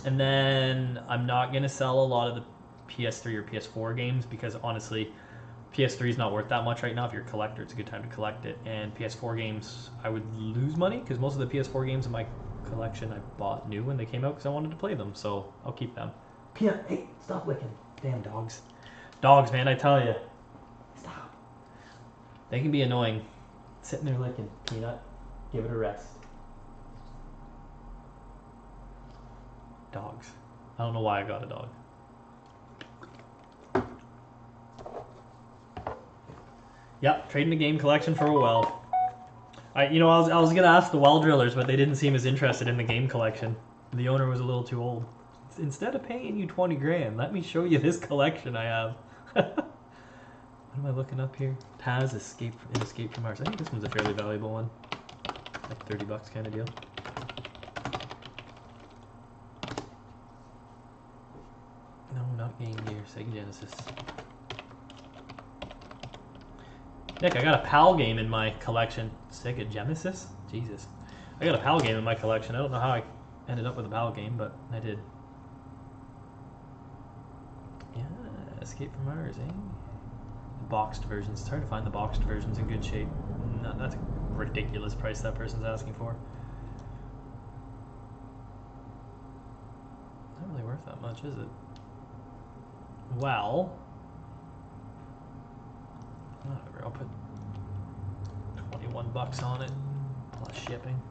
[SPEAKER 1] And then I'm not going to sell a lot of the PS3 or PS4 games because honestly, PS3 is not worth that much right now. If you're a collector, it's a good time to collect it. And PS4 games, I would lose money because most of the PS4 games in my collection I bought new when they came out because I wanted to play them. So I'll keep them. Peanut, hey, stop licking. Damn dogs. Dogs, man, I tell you. Stop. They can be annoying. Sitting there licking. Peanut, give it a rest. Dogs. I don't know why I got a dog. Yep, trading the game collection for a well. I was gonna ask the well drillers, but they didn't seem as interested in the game collection. The owner was a little too old. Instead of paying you 20 grand, let me show you this collection I have. What am I looking up here? Taz Escape from Mars. I think this one's a fairly valuable one. Like 30 bucks kind of deal. No, not Game Gear. Sega Genesis. Nick, I got a PAL game in my collection. Sega Genesis? Jesus. I got a PAL game in my collection. I don't know how I ended up with a PAL game, but I did. Yeah, Escape from Mars, eh? The boxed versions. It's hard to find the boxed versions in good shape. No, that's a ridiculous price that person's asking for. Not really worth that much, is it? Well... whatever, I'll put 21 bucks on it, plus shipping.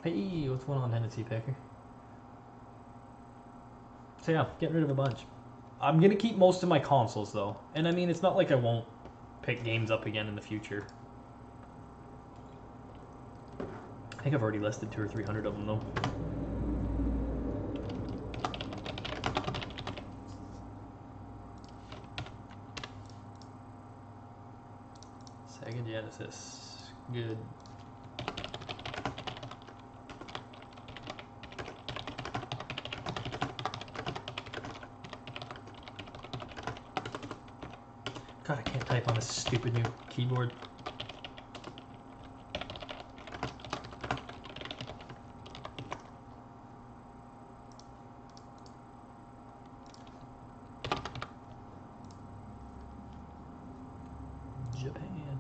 [SPEAKER 1] Hey, what's going on, Hennessy Picker? So yeah, getting rid of a bunch. I'm gonna keep most of my consoles though, and I mean it's not like I won't pick games up again in the future. I think I've already listed 200 or 300 of them though. Sega Genesis, good. God, I can't type on this stupid new keyboard. Japan.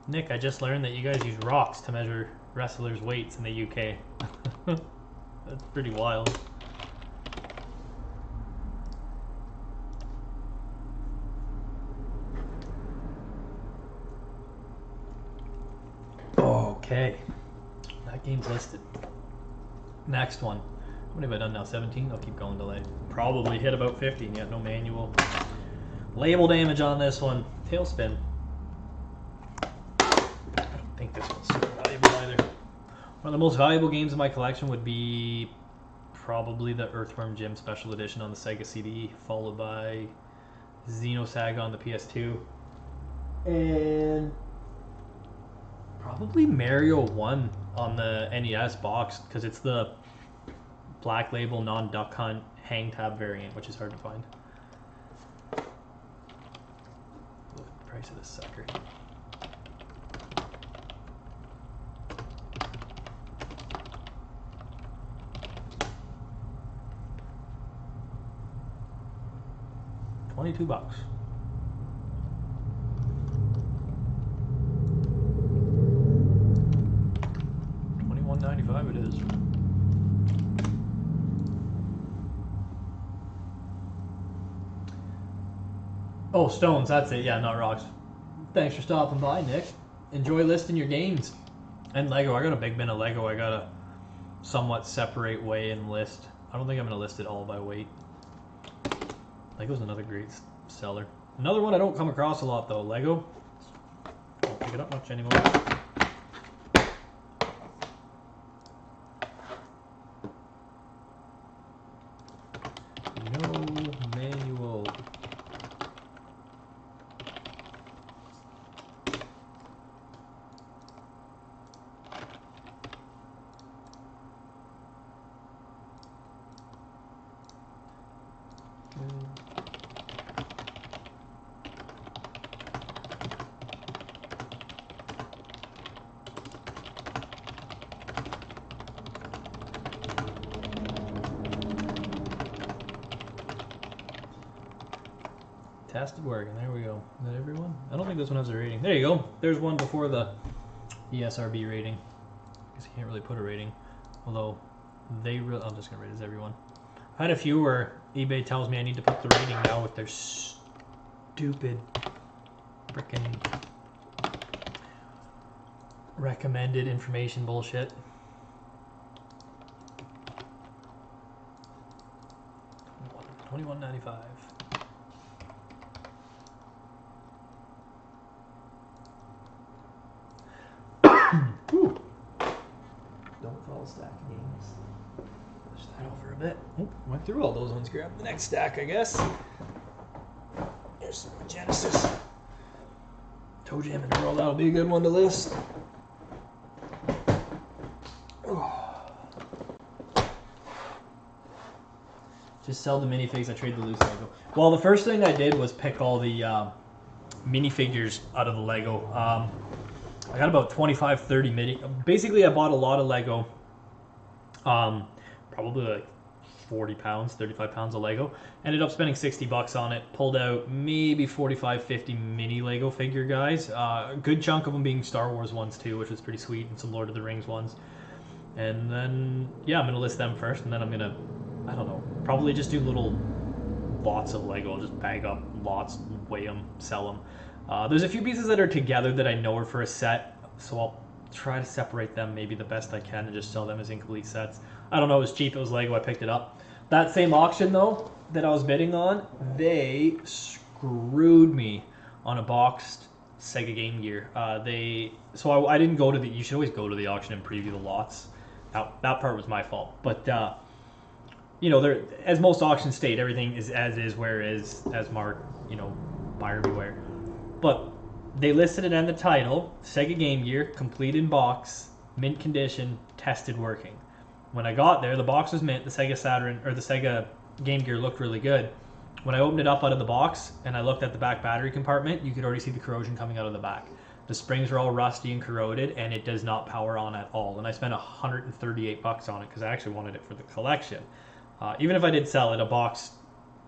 [SPEAKER 1] Nick, I just learned that you guys use rocks to measure wrestlers' weights in the UK. That's pretty wild. Okay. That game's listed. Next one. What have I done now? 17? I'll keep going delay. Probably hit about 50 and yet no manual. Label damage on this one. Tailspin. I don't think this one's super valuable either. One of the most valuable games in my collection would be probably the Earthworm Jim Special Edition on the Sega CD, followed by Xenosaga on the PS2. And probably Mario 1 on the NES box, because it's the Black Label non-Duck Hunt hang tab variant, which is hard to find. Look at the price of this sucker. $22. $21.95 it is. Oh, stones, that's it. Yeah, not rocks. Thanks for stopping by, Nick. Enjoy listing your games. And Lego. I got a big bin of Lego. I got to somewhat separate, weigh, and list. I don't think I'm going to list it all by weight. Lego's another great seller. Another one I don't come across a lot, though. Lego. Don't pick it up much anymore. tested working. There we go. Is that everyone? I don't think this one has a rating. There you go. There's one before the ESRB rating. I guess you can't really put a rating. Although, I'm just going to rate as everyone. I had a few where eBay tells me I need to put the rating now with their stupid frickin' recommended information bullshit. $21.95. Don't fall stack games. Push that over a bit. Oh, went through all those ones. Grab the next stack, I guess. Here's some more Genesis. Toe Jam in the World, that'll be a good one to list. Just sell the minifigs, I trade the loose Lego. Well, the first thing I did was pick all the minifigures out of the Lego. I got about 25, 30 mini. Basically, I bought a lot of Lego. Probably like 40 pounds, 35 pounds of Lego. Ended up spending 60 bucks on it. Pulled out maybe 45, 50 mini Lego figure guys. A good chunk of them being Star Wars ones too, which was pretty sweet, and some Lord of the Rings ones. And then, yeah, I'm going to list them first, and then I'm going to, I don't know, probably just do little lots of Lego. I'll just bag up lots, weigh them, sell them. There's a few pieces that are together that I know are for a set, so I'll try to separate them maybe the best I can and just sell them as incomplete sets. I don't know, it was cheap, it was Lego, I picked it up. That same auction though, that I was bidding on, they screwed me on a boxed Sega Game Gear. So I didn't go to the, you should always go to the auction and preview the lots. That part was my fault. But, you know, as most auctions state, everything is as is, where is, as marked, you know, buyer beware. But they listed it in the title, Sega Game Gear, complete in box, mint condition, tested working. When I got there, the box was mint, the Sega Saturn, or the Sega Game Gear looked really good. When I opened it up out of the box and I looked at the back battery compartment, you could already see the corrosion coming out of the back. The springs are all rusty and corroded, and it does not power on at all. And I spent 138 bucks on it because I actually wanted it for the collection. Even if I did sell it, a box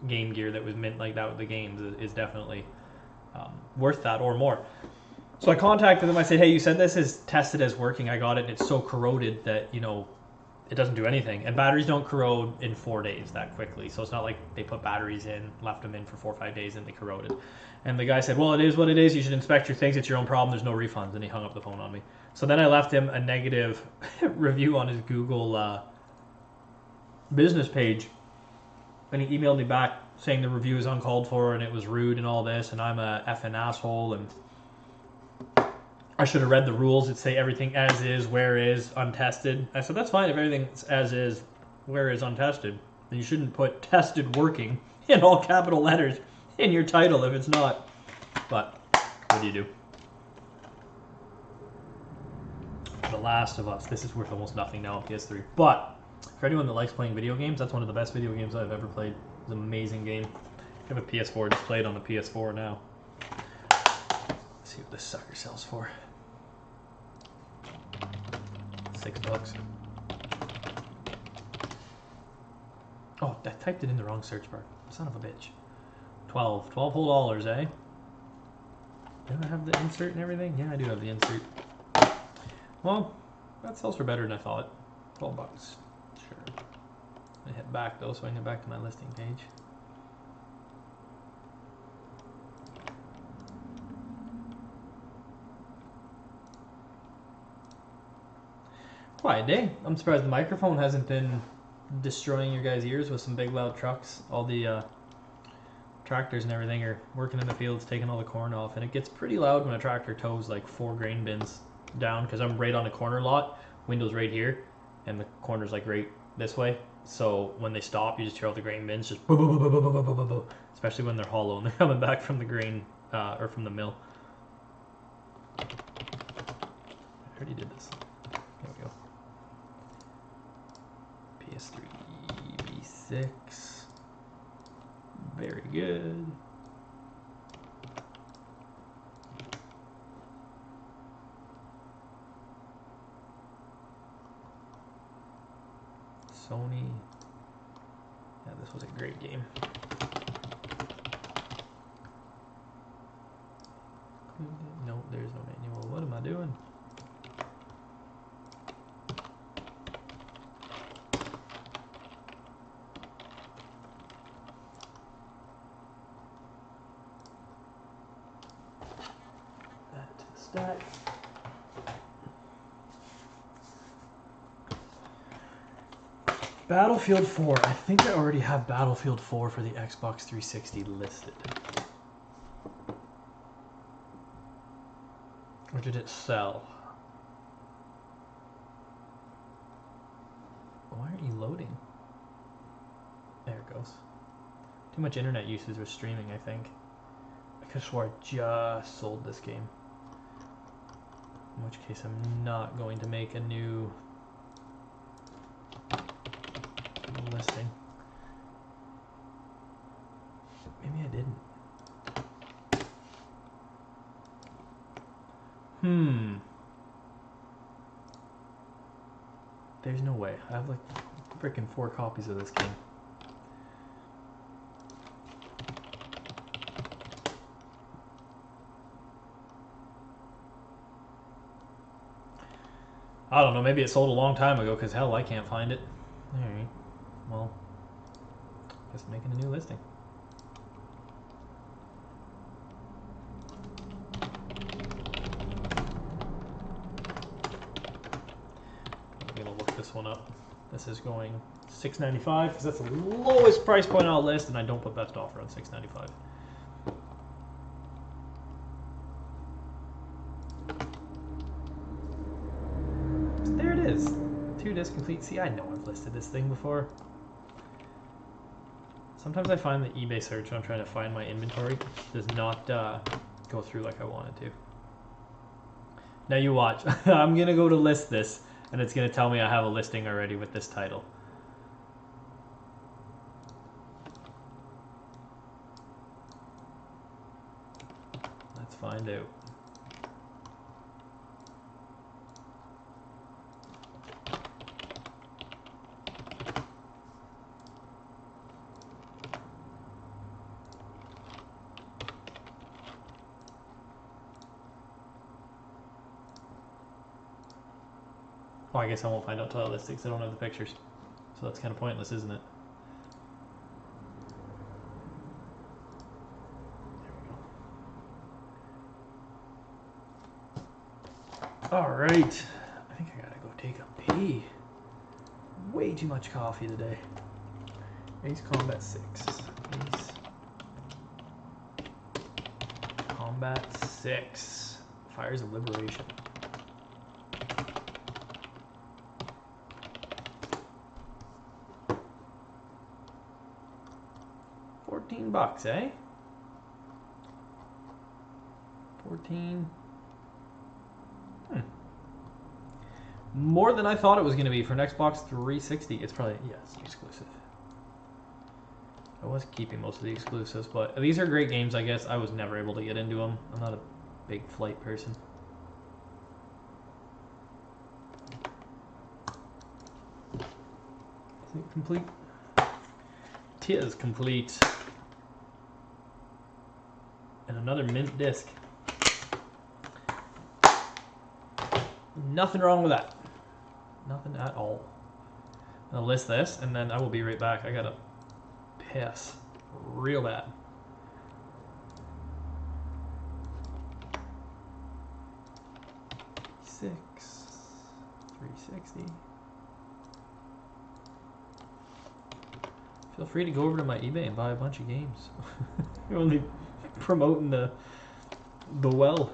[SPEAKER 1] Game Gear that was mint like that with the games is definitely worth that or more. So I contacted them. I said, hey, you said this is tested as working. I got it, and it's so corroded that, you know, it doesn't do anything. And batteries don't corrode in 4 days that quickly. So it's not like they put batteries in, left them in for 4 or 5 days, and they corroded. And the guy said, well, it is what it is. You should inspect your things. It's your own problem. There's no refunds. And he hung up the phone on me. So then I left him a negative review on his Google business page. And he emailed me back saying the review is uncalled for and it was rude and all this. And I'm a effing asshole. And I should have read the rules. It'd say everything as is, where is, untested. I said, that's fine if everything's as is, where is, untested. Then you shouldn't put tested working in all capital letters in your title if it's not. But what do you do? The Last of Us. This is worth almost nothing now on PS3. But for anyone that likes playing video games, that's one of the best video games I've ever played. It's an amazing game. I have a PS4, just played on the PS4 now. Let's see what this sucker sells for. $6. Oh, I typed it in the wrong search bar. Son of a bitch. 12 whole dollars, eh? Don't I have the insert and everything? Yeah, I do have the insert. Well, that sells for better than I thought. 12 bucks. Sure. I hit back though, so I can get back to my listing page. Quiet day. I'm surprised the microphone hasn't been destroying your guys' ears with some big loud trucks. All the tractors and everything are working in the fields, taking all the corn off, and it gets pretty loud when a tractor tows like 4 grain bins down, because I'm right on a corner lot, windows right here, and the corner's like right this way. So when they stop, you just hear all the grain bins just boo, boo, boo, boo, boo, boo, boo, boo, boo, especially when they're hollow and they're coming back from the grain or from the mill. I already did this. There we go. PS3 V6. Very good. Sony. Yeah, this was a great game. No, there's no manual. What am I doing? That to the stack. Battlefield 4. I think I already have Battlefield 4 for the Xbox 360 listed. Or did it sell? Why aren't you loading? There it goes. Too much internet usage with streaming, I think. I could have swore I just sold this game. In which case I'm not going to make a new listing. Maybe I didn't. There's no way. I have like freaking 4 copies of this game. I don't know, maybe it sold a long time ago because hell, I can't find it. Alright, well, just making a new listing. I'm gonna look this one up. This is going $6.95 because that's the lowest price point I'll list, and I don't put best offer on $6.95. There it is. 2 disc complete. See, I know I've listed this thing before. Sometimes I find the eBay search when I'm trying to find my inventory does not go through like I want it to. Now you watch. I'm gonna go to list this, and it's gonna tell me I have a listing already with this title. Let's find out. Well, I guess I won't find out till I list it because I don't have the pictures. So that's kind of pointless, isn't it? There we go. Alright. I think I gotta go take a pee. Way too much coffee today. Ace Combat 6. Ace Combat 6. Fires of Liberation. $14, eh? 14. More than I thought it was going to be for an Xbox 360. It's probably, yes, exclusive. I was keeping most of the exclusives, but these are great games, I guess. I was never able to get into them. I'm not a big flight person. Is it complete? Tis complete. And another mint disc. Nothing wrong with that. Nothing at all. I'll list this and then I will be right back. I gotta piss real bad. $6, 360. Feel free to go over to my eBay and buy a bunch of games. You're only promoting the well.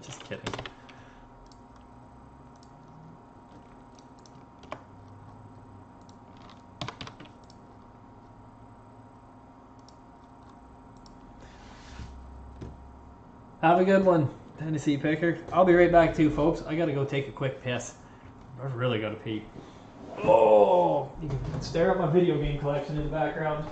[SPEAKER 1] Just kidding. Have a good one, Tennessee Picker. I'll be right back too, folks. I gotta go take a quick piss. I've really gotta pee. Oh! You can stare at my video game collection in the background.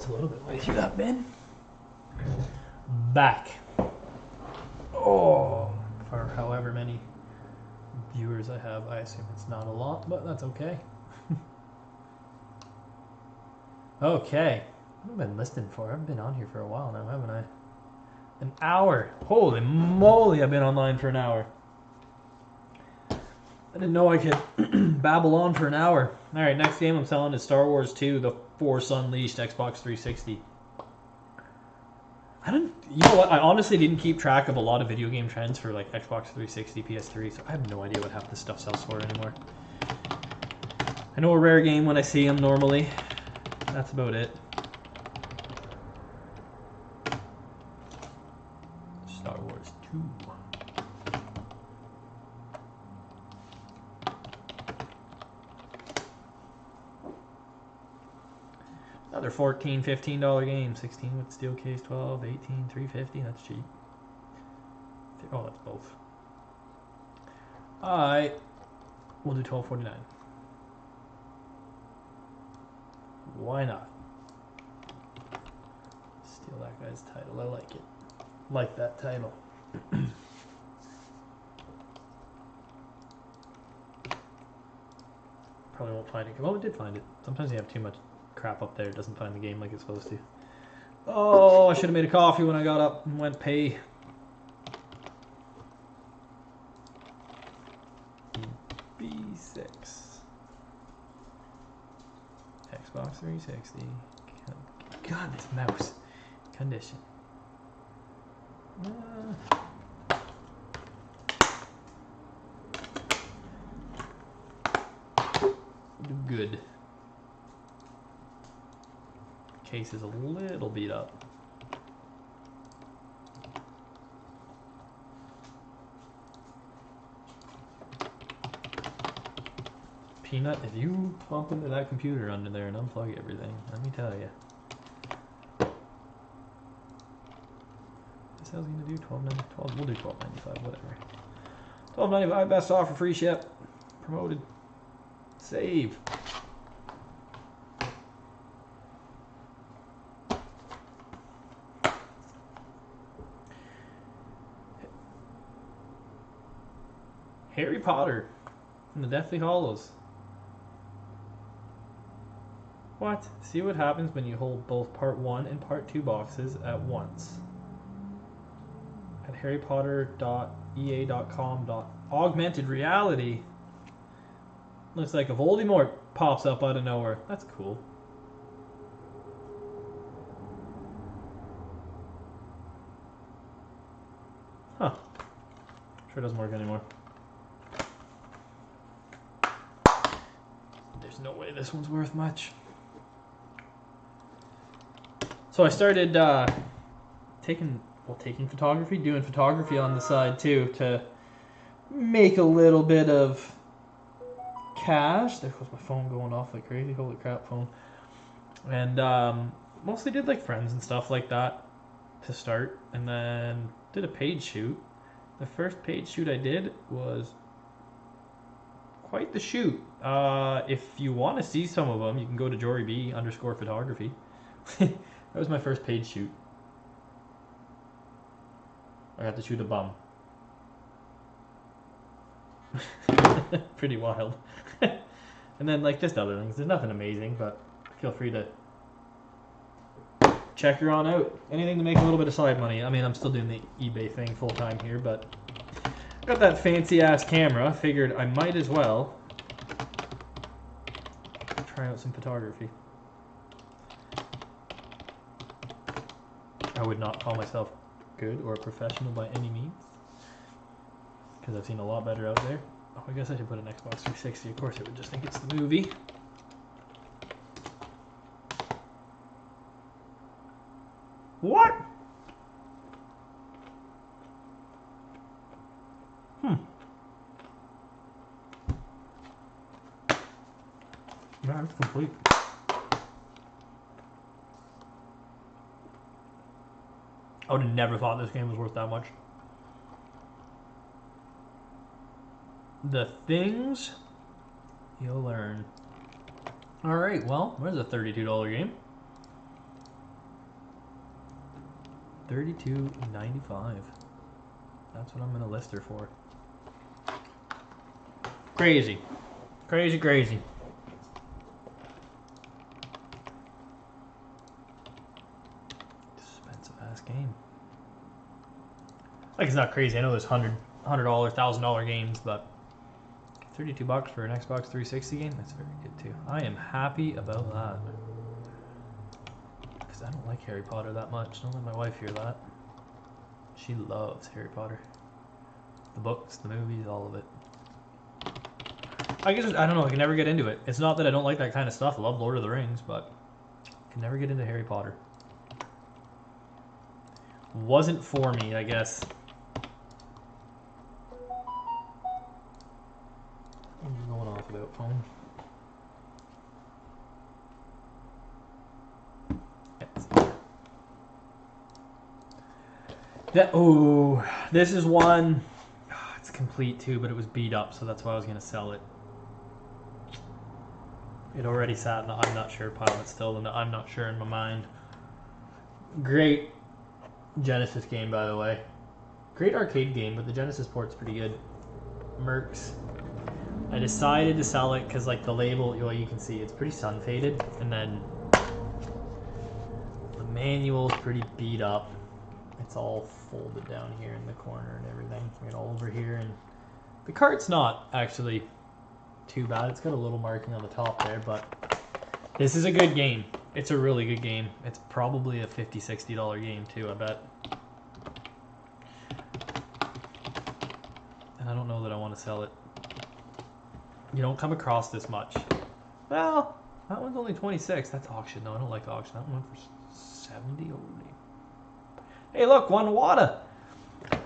[SPEAKER 2] It's a little bit
[SPEAKER 1] Where
[SPEAKER 2] light.
[SPEAKER 1] you got been? Back. Oh, for however many viewers I have, I assume it's not a lot, but that's okay. Okay. What have I been listening for? I haven't been on here for a while now, haven't I? An hour. Holy moly, I've been online for an hour. I didn't know I could babble on for an hour. Alright, next game I'm selling is Star Wars 2, The Force Unleashed, Xbox 360. You know what? I honestly didn't keep track of a lot of video game trends for like Xbox 360, PS3, so I have no idea what half this stuff sells for anymore. I know a rare game when I see them normally. That's about it. Star Wars 2. Another $14, $15 game. 16 with steel case, 12, 18, $350. That's cheap. Oh, that's both. We'll do $12.49. Why not? Steal that guy's title. I like it. Like that title. Probably won't find it. Well, it did find it. Sometimes you have too much crap up there. It doesn't find the game like it's supposed to. Oh, I should have made a coffee when I got up and went pay. B6. Xbox 360. God, this mouse. Condition. Good. Case is a little beat up. Peanut, if you bump into that computer under there and unplug everything, let me tell you. What the hell's he gonna do? $12.95. We'll do $12.95. Whatever. $12.95. Best offer. Free ship. Promoted. Save. Harry Potter from the Deathly Hallows. What? See what happens when you hold both Part 1 and Part 2 boxes at once. At harrypotter.ea.com. Augmented reality. Looks like a Voldemort pops up out of nowhere. That's cool. Huh. Sure doesn't work anymore. There's no way this one's worth much. So I started taking photography, doing photography on the side too, to make a little bit of cash. There goes my phone going off like crazy. Holy crap, phone. And mostly did like friends and stuff like that to start, and then did a page shoot. The first page shoot I did was quite the shoot. If you want to see some of them, you can go to joryb_photography. That was my first page shoot. I got to shoot a bum. Pretty wild. And then like just other things. There's nothing amazing, but feel free to check her on out. Anything to make a little bit of side money. I mean, I'm still doing the eBay thing full time here, but got that fancy ass camera. Figured I might as well try out some photography. I would not call myself good or a professional by any means, because I've seen a lot better out there. Oh, I guess I should put an Xbox 360. Of course, it would just think it's the movie. What? Yeah, it's complete. I would have never thought this game was worth that much. The things you'll learn. Alright, well, there's a $32 game. $32.95. That's what I'm gonna list her for. Crazy. Crazy, crazy. Expensive ass game. Like, it's not crazy. I know there's $100, $1,000 games, but $32 for an Xbox 360 game, that's very good too. I am happy about that. Because I don't like Harry Potter that much. Don't let my wife hear that. She loves Harry Potter. The books, the movies, all of it. I guess, I don't know, I can never get into it. It's not that I don't like that kind of stuff. I love Lord of the Rings, but I can never get into Harry Potter. Wasn't for me, I guess. I'm going off about phone. Oh, this is one. Oh, it's complete too, but it was beat up, so that's why I was gonna sell it. It already sat in the I'm not sure pile. It's still in the I'm not sure in my mind. Great Genesis game, by the way. Great arcade game, but the Genesis port's pretty good. Mercs. I decided to sell it because, like, the label, well, you can see it's pretty sun faded, and then the manual's pretty beat up. It's all folded down here in the corner and everything. We got all over here, and the cart's not actually too bad. It's got a little marking on the top there, but this is a good game. It's a really good game. It's probably a $50, $60 game too, I bet. And I don't know that I want to sell it. You don't come across this much. Well, that one's only 26. That's auction. No, I don't like auction. That one went for 70 only. Hey, look, one WATA.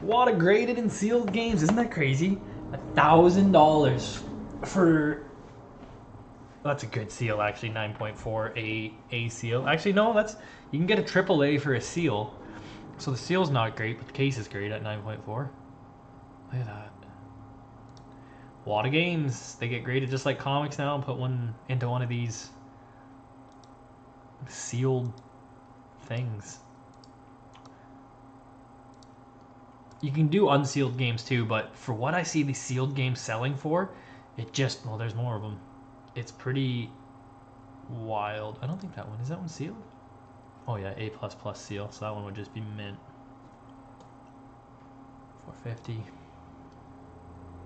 [SPEAKER 1] WATA graded and sealed games. Isn't that crazy? $1,000 for... That's a good seal, actually. 9.4 A seal. Actually, no, that's... You can get a AAA for a seal. So the seal's not great, but the case is great at 9.4. Look at that. A lot of games, they get graded just like comics now and put one into one of these sealed things. You can do unsealed games too, but for what I see these sealed games selling for, it just, well, there's more of them. It's pretty wild. I don't think that one, is that one sealed? Oh yeah, A++ seal, so that one would just be mint. 450.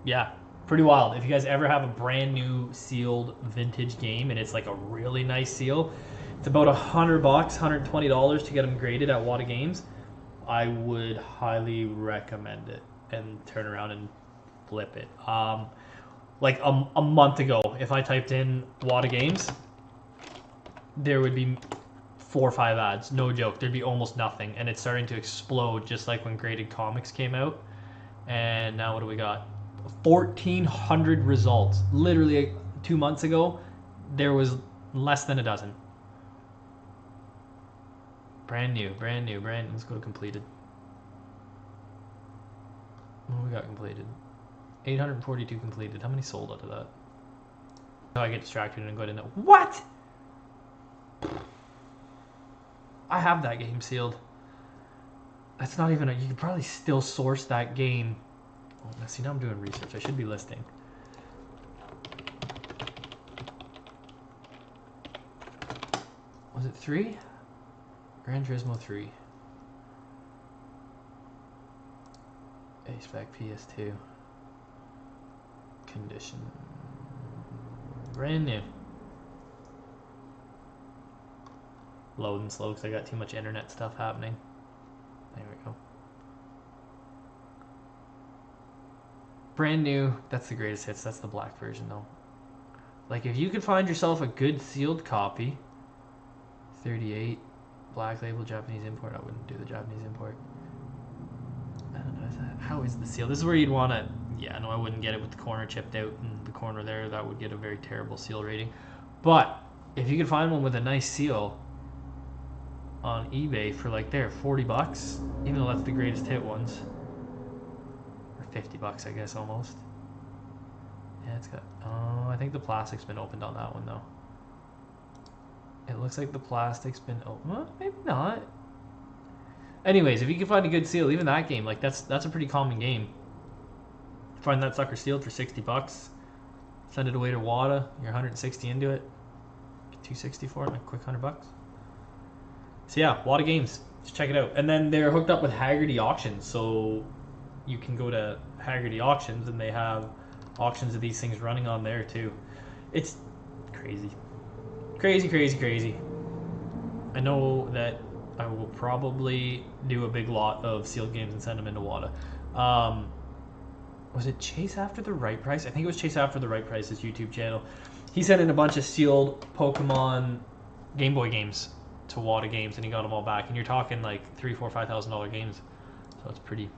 [SPEAKER 1] Yeah. Pretty wild. If you guys ever have a brand new sealed vintage game and it's like a really nice seal, it's about $100, $120 to get them graded at WATA Games. I would highly recommend it and turn around and flip it. Like a month ago, if I typed in WATA Games, there would be 4 or 5 ads. No joke. There'd be almost nothing, and it's starting to explode, just like when graded comics came out. And now what do we got? 1,400 results. Literally 2 months ago, there was less than a dozen. Brand new. Let's go to completed. What we got completed? 842 completed. How many sold out of that? Oh, I get distracted and go into what? I have that game sealed. That's not even a. You could probably still source that game. Oh, see, now I'm doing research. I should be listing. Was it 3? Gran Turismo 3. A-Spec PS2. Condition. Brand new. Loading slow because I got too much internet stuff happening. There we go. Brand new. That's the greatest hits. That's the black version though. Like if you could find yourself a good sealed copy. 38. Black label Japanese import. I wouldn't do the Japanese import. I don't know. How is the seal? This is where you'd want to... Yeah, no, I wouldn't get it with the corner chipped out in the corner there. That would get a very terrible seal rating. But if you could find one with a nice seal on eBay for like there, $40, even though that's the greatest hit ones. Or $50, I guess, almost. Yeah, it's got... Oh, I think the plastic's been opened on that one, though. It looks like the plastic's been opened. Well, maybe not. Anyways, if you can find a good seal, even that game, like that's a pretty common game. Find that sucker sealed for $60. Send it away to WADA. You're 160 into it. Get 260 for it, like a quick $100. So yeah, WADA Games. Just check it out. And then they're hooked up with Haggerty Auctions, so you can go to Haggerty Auctions and they have auctions of these things running on there too. It's crazy. Crazy. I know that I will probably do a big lot of sealed games and send them into WADA. Was it Chase After the Right Price? I think it was Chase After the Right Price, his YouTube channel. He sent in a bunch of sealed Pokemon Game Boy games to WADA Games, and he got them all back. And you're talking like $3,000, $4,000, $5,000 games, so it's pretty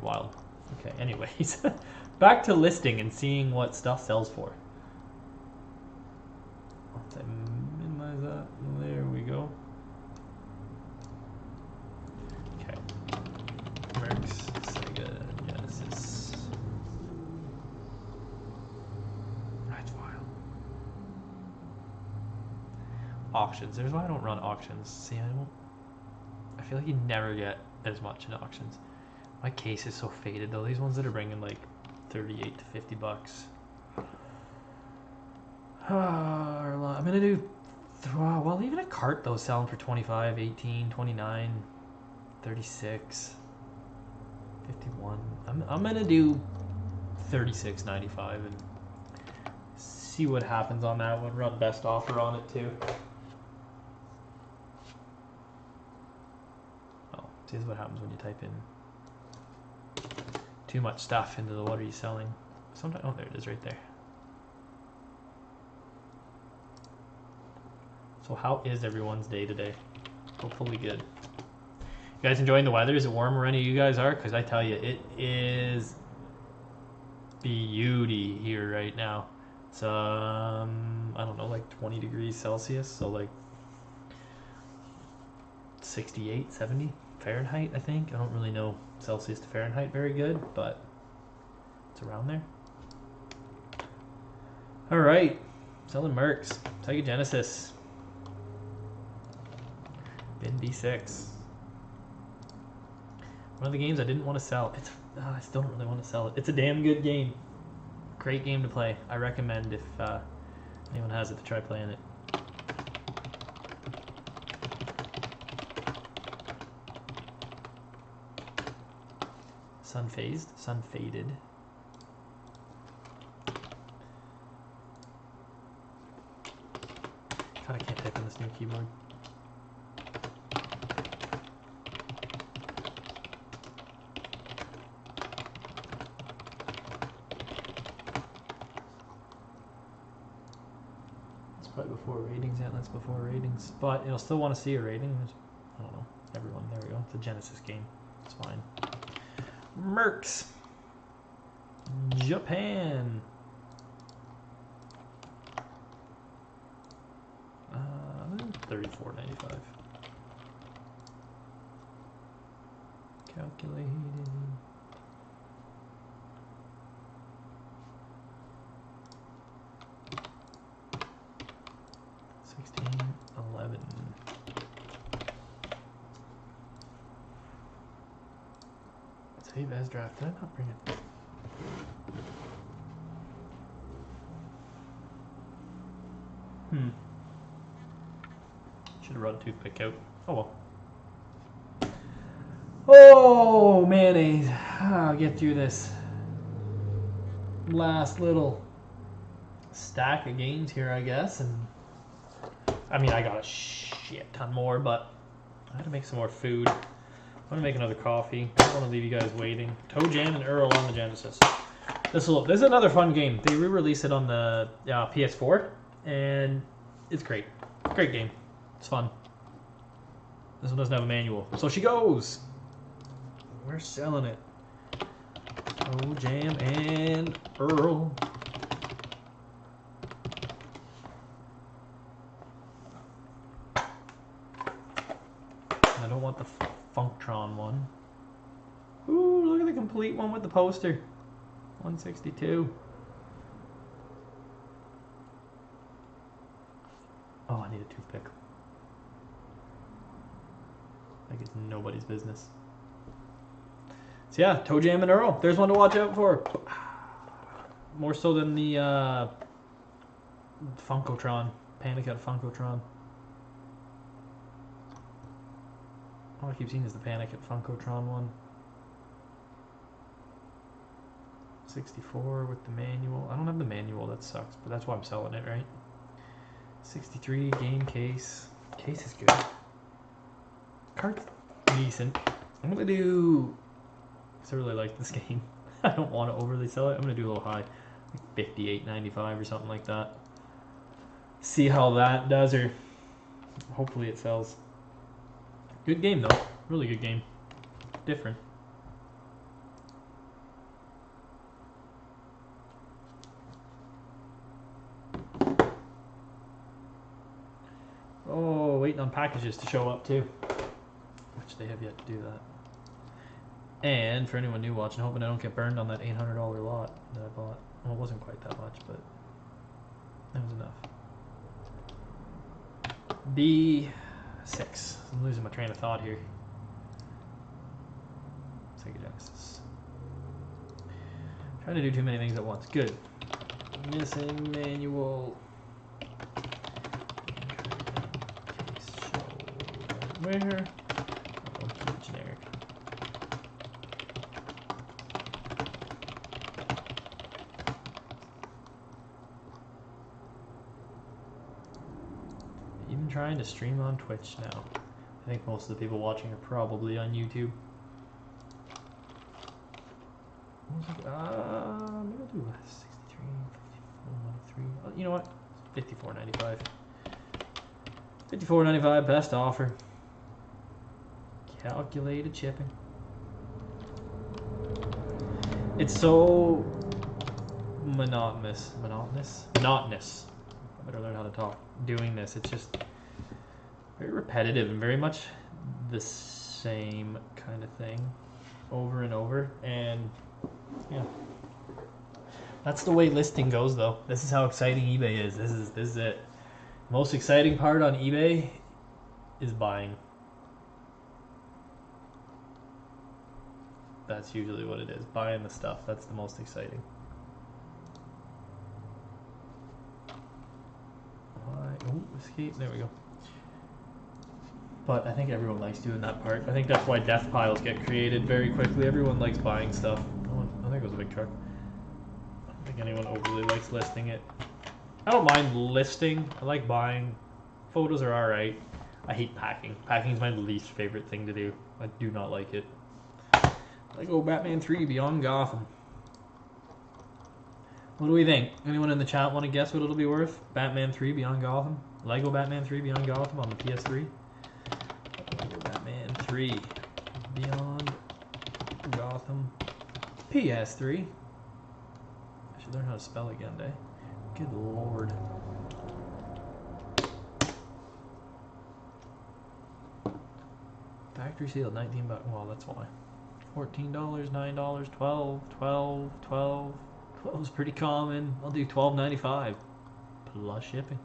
[SPEAKER 1] wild. Okay, anyways, back to listing and seeing what stuff sells for. Let's minimize that. There we go. Okay. Mercs, Sega, Genesis. That's wild. Auctions. There's why I don't run auctions. See, I feel like you never get as much in auctions. My case is so faded though. These ones that are bringing like $38 to $50. I'm gonna do. Well, even a cart though, selling for 25, 18, 29, 36, 51. I'm gonna do 36.95 and see what happens on that one. Run best offer on it too. Oh, see, this is what happens when you type in too much stuff into the what are you selling. Sometimes, oh, there it is right there. So how is everyone's day today? Hopefully good. You guys enjoying the weather? Is it warm where any of you guys are? Because I tell you, it is beauty here right now. It's, I don't know, like 20 degrees Celsius. So like 68, 70 Fahrenheit, I think. I don't really know Celsius to Fahrenheit very good, but it's around there. All right, selling Mercs. Sega Genesis. Bin B6. One of the games I didn't want to sell. It's I still don't really want to sell it. It's a damn good game. Great game to play. I recommend if anyone has it to try playing it. Sun phased, sun faded. God, I can't type on this new keyboard. It's probably before ratings. Yeah, that's before ratings. But it'll still want to see a rating. I don't know. Everyone, there we go. It's a Genesis game. It's fine. Mercs. Japan. $34.95. Calculated. 16.11. Save as draft. Did I not bring it? Should have run a toothpick out. Oh well. Oh, mayonnaise. I'll get through this last little stack of games here, I guess. And I mean, I got a shit ton more, but I had to make some more food. I'm gonna make another coffee. I don't want to leave you guys waiting. Toe Jam and Earl on the Genesis. This is another fun game. They re-released it on the PS4, and it's great. Great game. It's fun. This one doesn't have a manual. So she goes. We're selling it. Toe Jam and Earl. I don't want the Funktron one. Ooh, look at the complete one with the poster. 162. Oh, I need a toothpick. Like it's nobody's business. So yeah, Toe Jam and Earl. There's one to watch out for. More so than the Funkotron. Panic at Funkotron. All I keep seeing is the Panic at Funkotron one. 64 with the manual. I don't have the manual, that sucks, but that's why I'm selling it, right? 63 game case. Case is good. Card's decent. I'm gonna do, because I really like this game. I don't want to overly sell it. I'm gonna do a little high, like 58.95 or something like that. See how that does, or hopefully it sells. Good game though, really good game. Different. Oh, waiting on packages to show up too, which they have yet to do that. And for anyone new watching, hoping I don't get burned on that $800 lot that I bought. Well, it wasn't quite that much, but it was enough. B6. I'm losing my train of thought here. Sega Genesis. Trying to do too many things at once. Good. Missing manual. Where? Oh, keep it generic. Even trying to stream on Twitch now. I think most of the people watching are probably on YouTube. Maybe I'll do 63, 54, 93. Oh, you know what? 54.95. 54.95, best offer. Calculated shipping. It's so monotonous. Monotonous. I better learn how to talk. Doing this, it's just very repetitive and very much the same kind of thing over and over. And yeah, that's the way listing goes, though. This is how exciting eBay is. This is it. Most exciting part on eBay is buying. That's usually what it is. Buying the stuff. That's the most exciting. Oh, escape. There we go. But I think everyone likes doing that part. I think that's why death piles get created very quickly. Everyone likes buying stuff. I think it was a big truck. I don't think anyone overly likes listing it. I don't mind listing. I like buying. Photos are alright. I hate packing. Packing is my least favorite thing to do. I do not like it. Lego Batman 3 Beyond Gotham. What do we think? Anyone in the chat want to guess what it'll be worth? Batman 3 Beyond Gotham? Lego Batman 3 Beyond Gotham on the PS3? Lego Batman 3 Beyond Gotham PS3. I should learn how to spell again, eh? Good lord. Factory sealed, 19 bucks. Well, that's why. $14, $9, $12, $12, $12. 12 is pretty common. I'll do $12.95 plus shipping.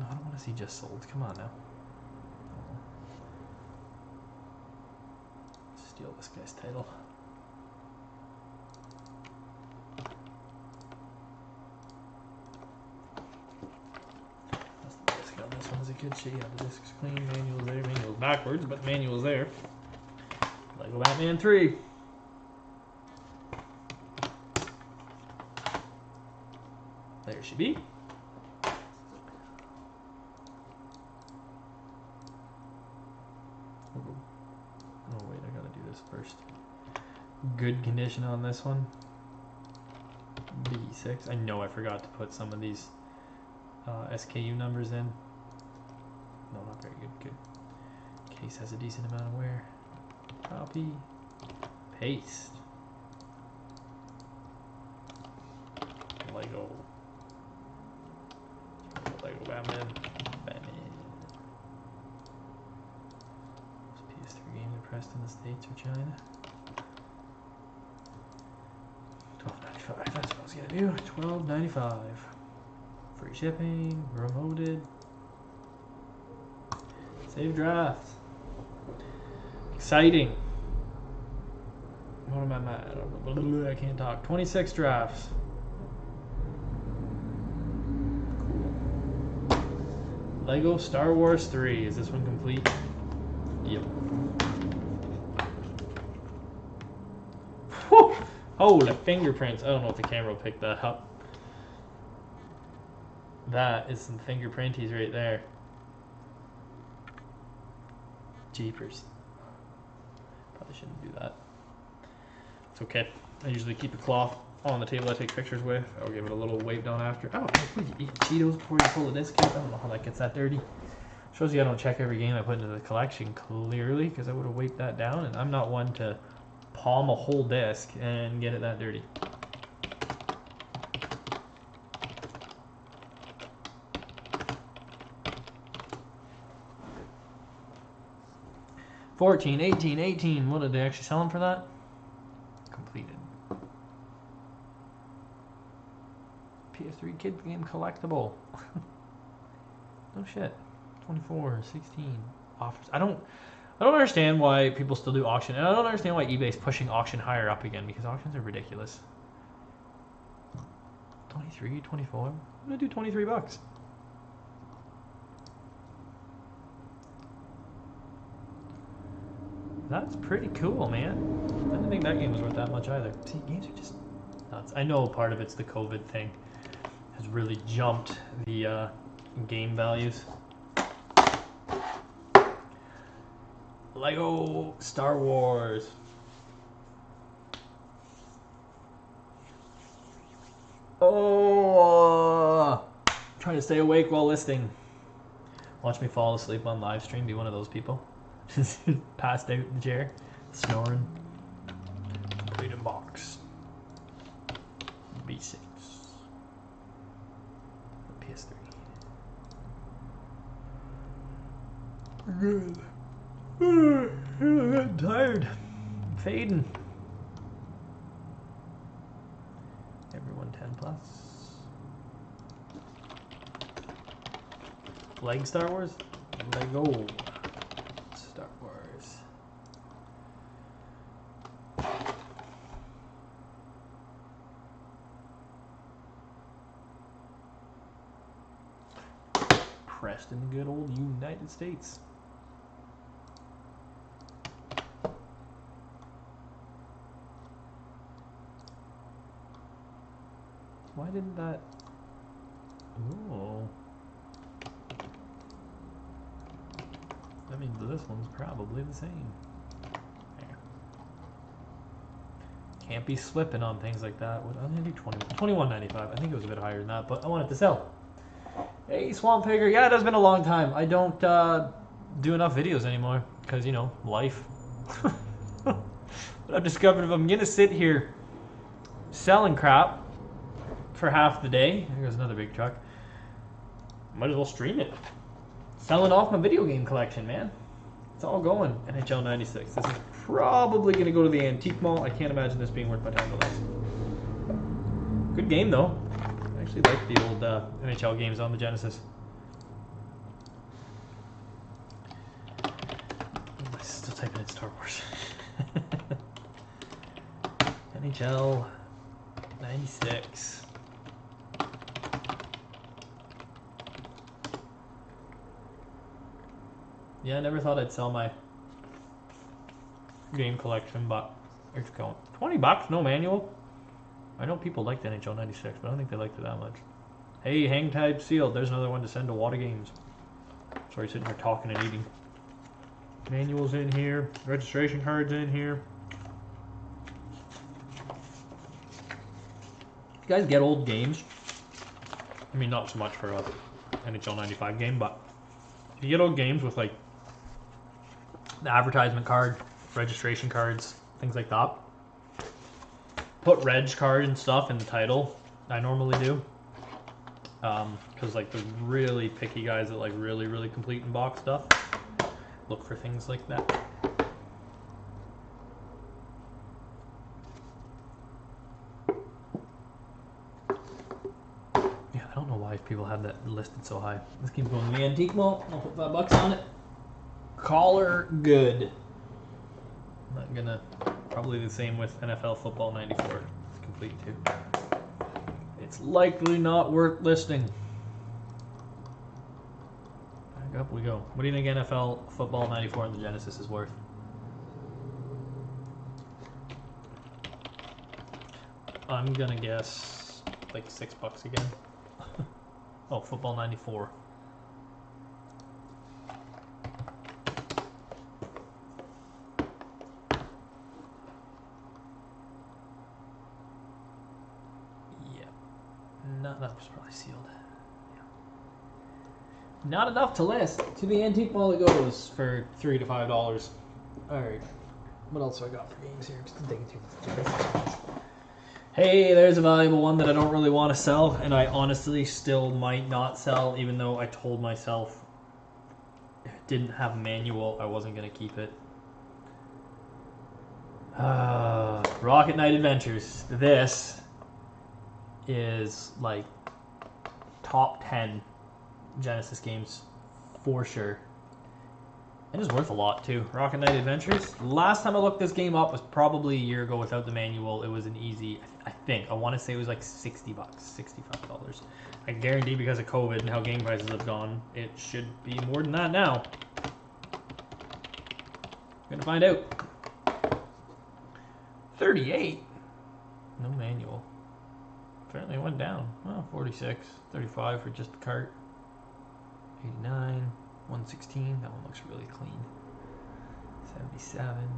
[SPEAKER 1] No, I don't want to see just sold. Come on now. Steal this guy's title. That's the disc on this one. Is a good shit. Yeah, the disc's clean. Manual's there. Manual's backwards, but the manual's there. Lego Batman 3. There she be. Oh wait, I gotta do this first. Good condition on this one. B6. I know I forgot to put some of these SKU numbers in. No, not very good. Good. Case has a decent amount of wear. Copy. Paste. Lego. Lego Batman. Batman. PS3 game impressed in the States or China. $12.95. That's what I was gonna do. $12.95. Free shipping. Remoted. Save drafts. Exciting. What am I mad? I can't talk. 26 drafts. Cool. Lego Star Wars 3. Is this one complete? Yep. Whew. Holy fingerprints. I don't know if the camera will pick that up. That is some fingerprinties right there. Jeepers. Probably shouldn't do that. It's okay. I usually keep a cloth on the table I take pictures with. I'll give it a little wave down after. I don't know. Would you eat Cheetos before you pull the disc out? I don't know how that gets that dirty. Shows you I don't check every game I put into the collection clearly, because I would have wiped that down, and I'm not one to palm a whole disc and get it that dirty. $14, $18, $18. What did they actually sell them for that? Completed. PS3 kid game collectible. No shit. 24, 16 offers. I don't understand why people still do auction, and I don't understand why eBay's pushing auction higher up again, because auctions are ridiculous. 23, 24. I'm gonna do $23. That's pretty cool, man. I didn't think that game was worth that much either. See, games are just nuts. I know part of it's the COVID thing has really jumped the game values. Lego Star Wars. Oh, trying to stay awake while listening. Watch me fall asleep on live stream. Be one of those people. Just passed out in the chair, snoring. Complete box. B6. PS3. Good. I'm tired. I'm fading. Everyone 10 plus. Leg Star Wars? Lego Star Wars. Pressed in the good old United States. Why didn't that... Oh. That means this one's probably the same. There. Can't be slipping on things like that. I'm gonna do $21.95. I think it was a bit higher than that, but I want it to sell. Hey, Swamp Pigger. Yeah, it has been a long time. I don't do enough videos anymore because, you know, life. But I've discovered if I'm gonna sit here selling crap for half the day, there's another big truck, might as well stream it. Selling off my video game collection, man. It's all going. NHL 96. This is probably going to go to the antique mall. I can't imagine this being worth my time to less. Good game, though. I actually like the old NHL games on the Genesis. I'm still typing in Star Wars. NHL 96. Yeah, I never thought I'd sell my game collection, but it's going. $20, no manual. I know people like the NHL 96, but I don't think they liked it that much. Hey, hang tag sealed. There's another one to send to Water Games. Sorry, sitting here talking and eating. Manuals in here. Registration cards in here. You guys get old games? I mean, not so much for a NHL 95 game, but if you get old games with like the advertisement card, registration cards, things like that, put reg card and stuff in the title. I normally do, because like the really picky guys that like really complete in box stuff look for things like that. Yeah, I don't know why people have that listed so high. Let's keep going to the antique mall. I'll put $5 on it. Collar good. I'm not gonna. Probably the same with NFL Football 94. It's complete too. It's likely not worth listing. Back up we go. What do you think NFL Football 94 on the Genesis is worth? I'm gonna guess like $6 again. Oh, Football 94. Yeah. Not that was probably sealed. Yeah. Not enough to list. To the antique mall it goes for $3 to $5. Alright. What else do I got for games here? Just digging through this. Hey, there's a valuable one that I don't really want to sell, and I honestly still might not sell, even though I told myself if it didn't have a manual, I wasn't going to keep it. Rocket Knight Adventures. This is like top 10 Genesis games for sure. And it's worth a lot too. Rocket Knight Adventures. Last time I looked this game up was probably a year ago without the manual. It was an easy, I want to say it was like $60, $65. I guarantee because of COVID and how game prices have gone, it should be more than that now. Gonna find out. 38? No manual. Apparently it went down. Well, 46, 35 for just the cart. 89. 116, that one looks really clean. 77.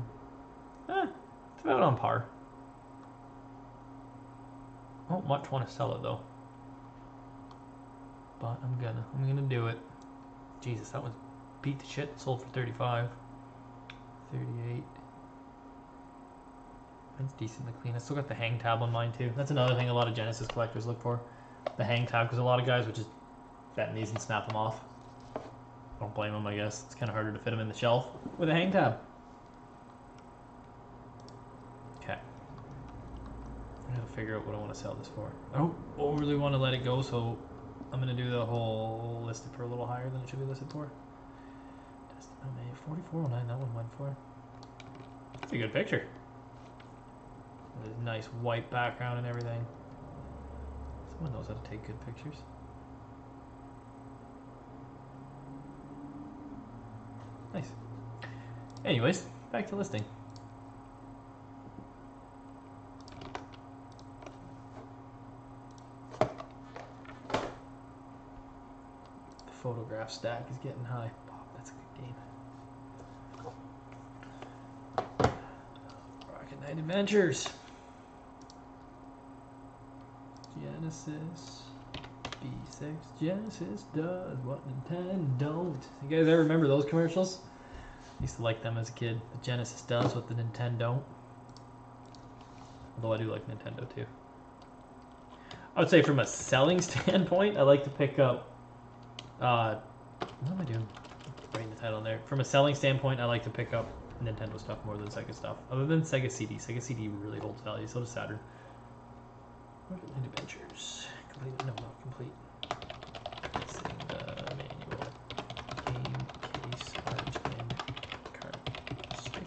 [SPEAKER 1] It's about on par. I don't much want to sell it though. But I'm gonna do it. Jesus, that one's beat the shit. Sold for 35. 38. Mine's decently clean. I still got the hang tab on mine too. That's another thing a lot of Genesis collectors look for. The hang tab, because a lot of guys would just bend these and snap them off. Don't blame them, I guess. It's kind of harder to fit them in the shelf with a hang tab. Okay. I gotta figure out what I want to sell this for. I don't overly want to let it go, so I'm gonna do the whole listed for a little higher than it should be listed for. 4409, that one went for. It's a good picture. With a nice white background and everything. Someone knows how to take good pictures. Nice. Anyways, back to listing. The photograph stack is getting high. Oh, that's a good game. Rocket Knight Adventures. Genesis. B6. Genesis does what Nintendo don't. You guys ever remember those commercials? I used to like them as a kid. The Genesis does what the Nintendo don't. Although I do like Nintendo too. I would say from a selling standpoint, I like to pick up... what am I doing? Writing the title in there. From a selling standpoint, I like to pick up Nintendo stuff more than Sega stuff. Other than Sega CD. Sega CD really holds value. So does Saturn. Rocket Knight Adventures. Complete? No, not complete. Missing the manual. Game case origin card sticker.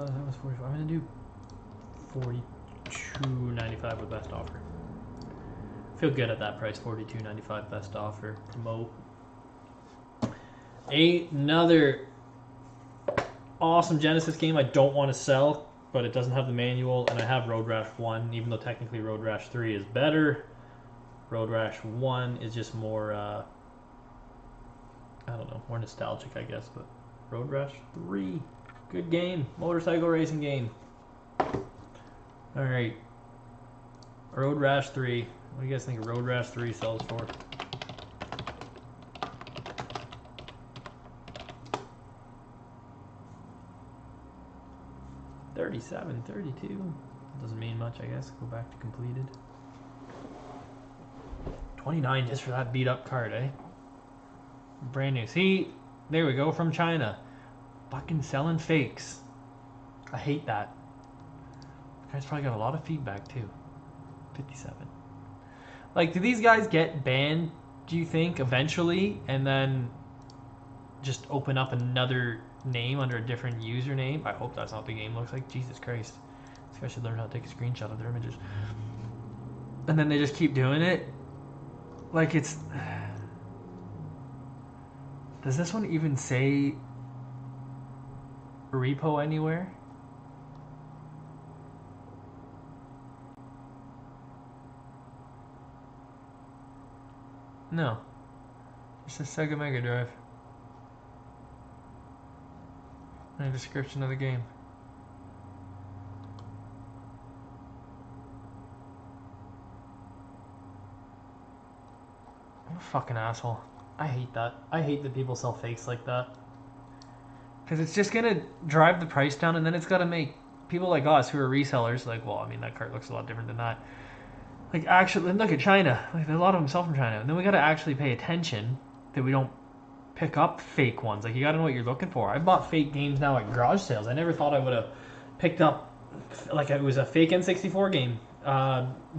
[SPEAKER 1] That was 45. I'm gonna do $42.95 with best offer. Feel good at that price. $42.95 best offer. Promote. Another awesome Genesis game I don't want to sell, but it doesn't have the manual, and I have Road Rash 1, even though technically Road Rash 3 is better. Road Rash 1 is just more, I don't know, more nostalgic, I guess, but Road Rash 3, good game, motorcycle racing game. Alright, Road Rash 3, what do you guys think Road Rash 3 sells for? 37, 32. Doesn't mean much, I guess. Go back to completed. 29 just for that beat up card, eh? Brand new. See, there we go, from China. Fucking selling fakes. I hate that. Guys probably got a lot of feedback too. 57. Like, do these guys get banned, do you think, eventually, and then just open up another name under a different username? I hope that's not what the game looks like. Jesus Christ. These guys should learn how to take a screenshot of their images. And then they just keep doing it. Like, it's... Does this one even say repo anywhere? No. It's a Sega Mega Drive. And a description of the game. What a fucking asshole. I hate that. I hate that people sell fakes like that. Because it's just going to drive the price down, and then it's got to make people like us who are resellers, like, well, I mean, that cart looks a lot different than that. Like, actually, look at China. Like, a lot of them sell from China. And then we got to actually pay attention that we don't pick up fake ones. Like, you got to know what you're looking for. I bought fake games now at garage sales. I never thought I would have picked up, like, it was a fake N64 game.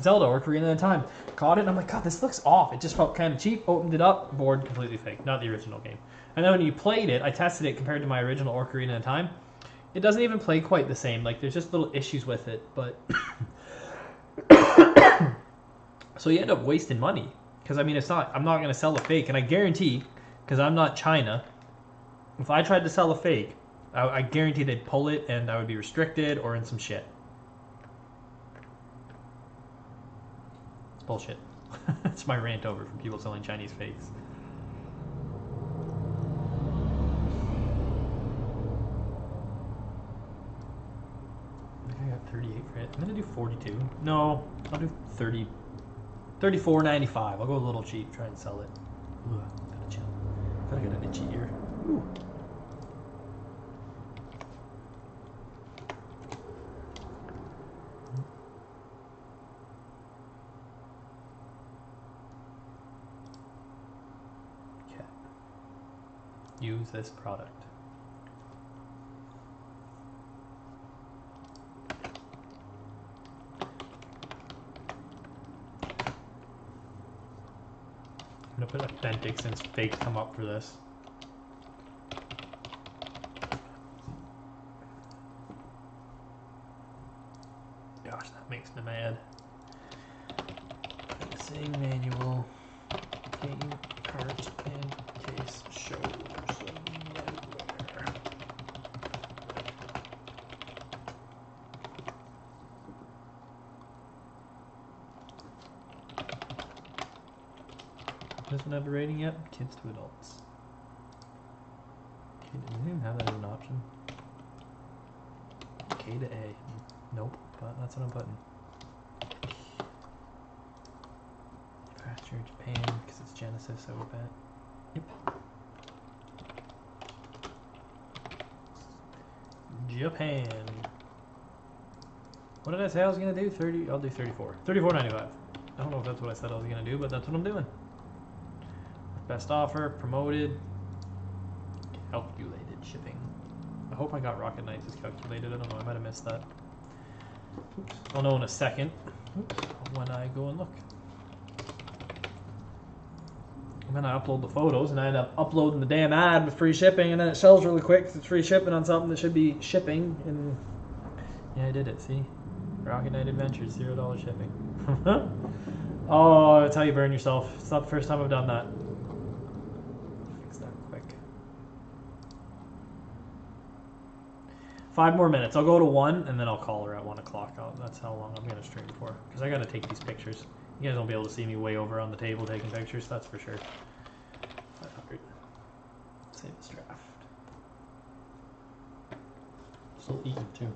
[SPEAKER 1] Zelda or Ocarina of Time. Caught it and I'm like, God, this looks off. It just felt kind of cheap. Opened it up, board completely fake. Not the original game. And then when you played it, I tested it compared to my original Ocarina of Time. It doesn't even play quite the same. Like, there's just little issues with it, but... So you end up wasting money. Because, I mean, I'm not going to sell a fake. And I guarantee, because I'm not China, if I tried to sell a fake, I guarantee they'd pull it and I would be restricted or in some shit. It's bullshit. That's my rant over from people selling Chinese fakes. I think I got 38 for it. I'm going to do 42. No, I'll do 30. 34.95. I'll go a little cheap, try and sell it. Ugh, gotta chill. Gotta get an itchy ear. Ooh. Okay. Use this product. I'm gonna put authentic since fake come up for this. Gosh, that makes me mad. Sing manual. Game cart and case shows everywhere. Doesn't have a rating yet? Kids to adults. Okay, doesn't even have that as an option. K to A. Nope, but that's what I'm putting. Faster Japan, because it's Genesis, I would bet. Yep. Japan. What did I say I was going to do? 30? I'll do 34. 34.95. I don't know if that's what I said I was going to do, but that's what I'm doing. Best offer, promoted, calculated shipping. I hope I got Rocket Knights as calculated. I don't know, I might have missed that. Oops. I'll know in a second. Oops. When I go and look. And then I upload the photos and I end up uploading the damn ad with free shipping, and then it sells really quick because it's free shipping on something that should be shipping. And yeah, I did it, see? Rocket Knight Adventures, $0 shipping. Oh, that's how you burn yourself. It's not the first time I've done that. Fix that quick. 5 more minutes. I'll go to 1 and then I'll call her at 1 o'clock. That's how long I'm going to stream for. Because I got to take these pictures. You guys won't be able to see me way over on the table taking pictures, that's for sure. 500. Save this draft. Still eating too.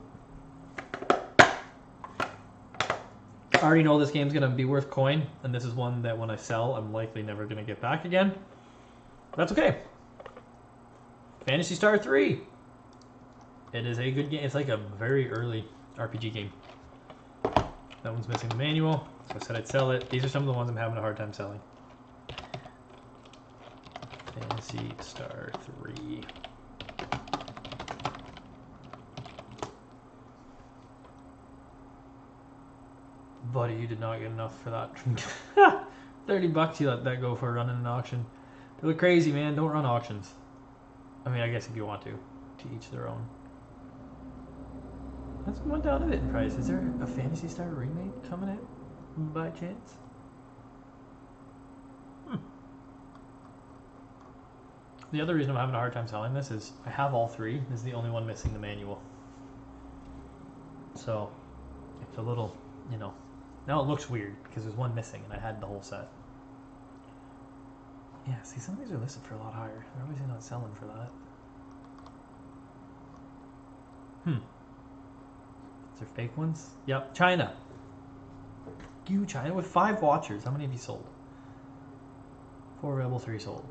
[SPEAKER 1] I already know this game's going to be worth coin, and this is one that when I sell, I'm likely never going to get back again. That's okay. Phantasy Star 3. It is a good game. It's like a very early RPG game. That one's missing the manual, so I said I'd sell it. These are some of the ones I'm having a hard time selling. Fantasy Star 3. Buddy, you did not get enough for that. $30 you let that go for running an auction. They look crazy, man. Don't run auctions. I mean, I guess if you want to each their own. That's went down a bit in price. Is there a Fantasy Star remake coming out by chance? The other reason I'm having a hard time selling this is I have all three. This is the only one missing the manual. So it's a little, you know, now it looks weird because there's one missing and I had the whole set. Yeah, see, some of these are listed for a lot higher. They're obviously not selling for that. Is there fake ones? Yep, China. You, China, with 5 watchers. How many have you sold? 4 available, 3 sold.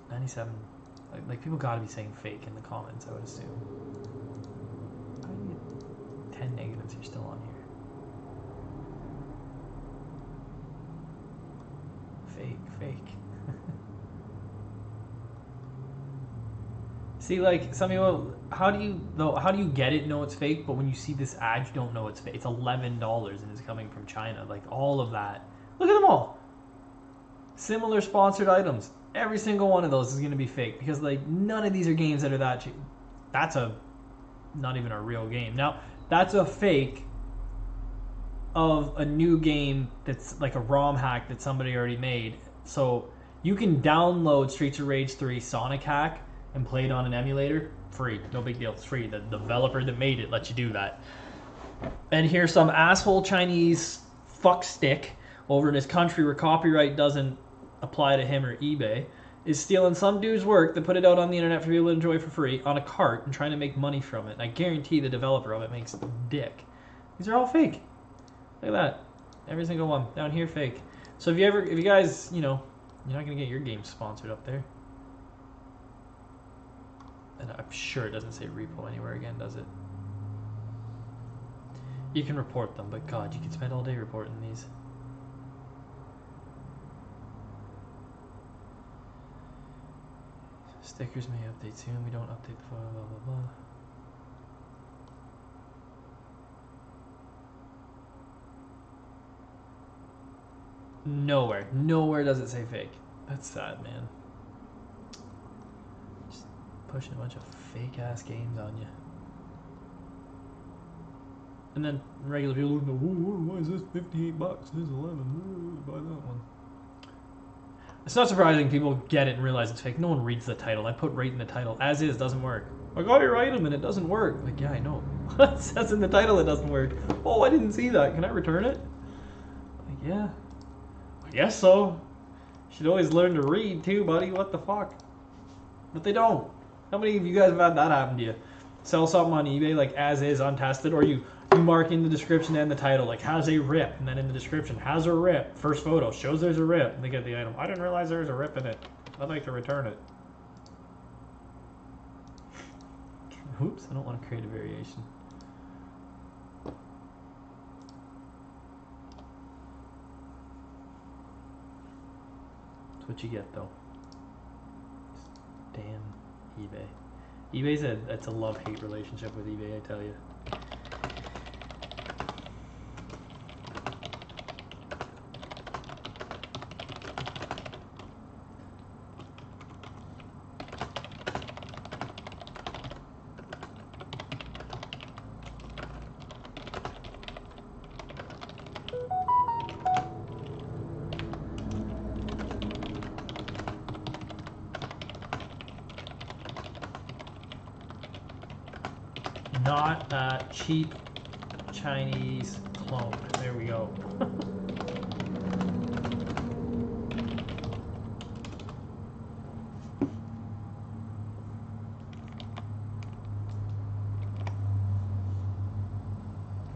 [SPEAKER 1] 97. Like people gotta be saying fake in the comments, I would assume. How do you get 10 negatives? You're still on here. Fake. See, like some people, how do you get it? Know it's fake, but when you see this ad, you don't know it's fake. It's $11 and it's coming from China. Like all of that. Look at them all. Similar sponsored items. Every single one of those is going to be fake because like none of these are games that are that cheap. That's not even a real game. Now that's a fake of a new game that's like a ROM hack that somebody already made. So you can download Streets of Rage 3 Sonic hack and play it on an emulator free. No big deal. It's free. The developer that made it lets you do that. And here's some asshole Chinese fuckstick over in his country where copyright doesn't apply to him or eBay is stealing some dude's work to put it out on the internet for people to enjoy for free on a cart and trying to make money from it. And I guarantee the developer of it makes dick. These are all fake. Look at that. Every single one. Down here, fake. So if you guys, you know, you're not going to get your game sponsored up there. And I'm sure it doesn't say repo anywhere again, does it? You can report them, but God, you can spend all day reporting these. Stickers may update soon. We don't update the file, blah, blah, blah. Nowhere does it say fake. That's sad, man. Just pushing a bunch of fake ass games on you. And then regular people look, why is this $58? This is 11. Buy that one. It's not surprising people get it and realize it's fake. No one reads the title. I put right in the title. As is doesn't work. I got your item and it doesn't work. Like, yeah, I know. It says in the title it doesn't work. Oh, I didn't see that. Can I return it? Like, yeah. I guess so. You should always learn to read too, buddy. What the fuck? But they don't. How many of you guys have had that happen to you? Sell something on eBay like as is, untested, or you mark in the description and the title like has a rip, and then in the description has a rip. First photo shows there's a rip, and they get the item. I didn't realize there was a rip in it. I'd like to return it. Oops, I don't want to create a variation. That's what you get though. Damn eBay. It's a love-hate relationship with eBay, I tell you. Not a cheap Chinese clone. There we go.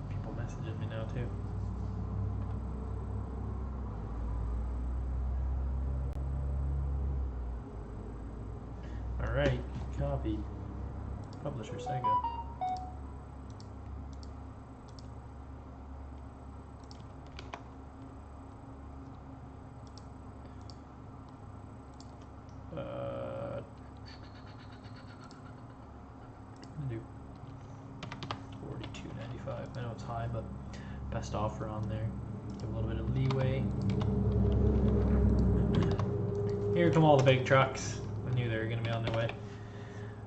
[SPEAKER 1] People messaging me now too. All right, copy. Publisher Sega. Do $42.95. I know it's high, but best offer on there. Give a little bit of leeway. Here come all the big trucks. I knew they were going to be on their way.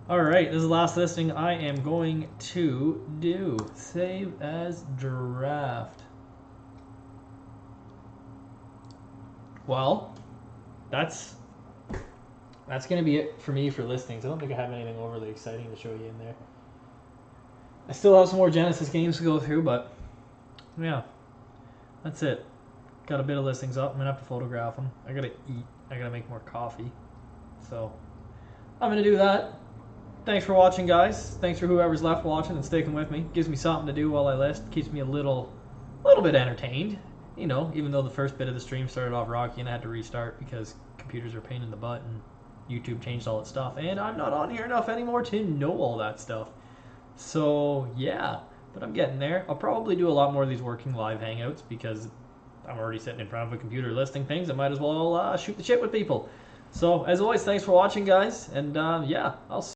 [SPEAKER 1] Alright, this is the last listing I am going to do. Save as draft. Well, that's going to be it for me for listings. I don't think I have anything overly exciting to show you in there. I still have some more Genesis games to go through, but yeah, that's it. Got a bit of listings up. I'm going to have to photograph them. I got to eat. I got to make more coffee. So I'm going to do that. Thanks for watching, guys. Thanks for whoever's left watching and sticking with me. Gives me something to do while I list. Keeps me a little bit entertained. You know, even though the first bit of the stream started off rocky and I had to restart because computers are a pain in the butt and YouTube changed all its stuff. And I'm not on here enough anymore to know all that stuff. So, yeah. But I'm getting there. I'll probably do a lot more of these working live hangouts because I'm already sitting in front of a computer listing things. I might as well shoot the shit with people. So, as always, thanks for watching, guys. And, yeah, I'll see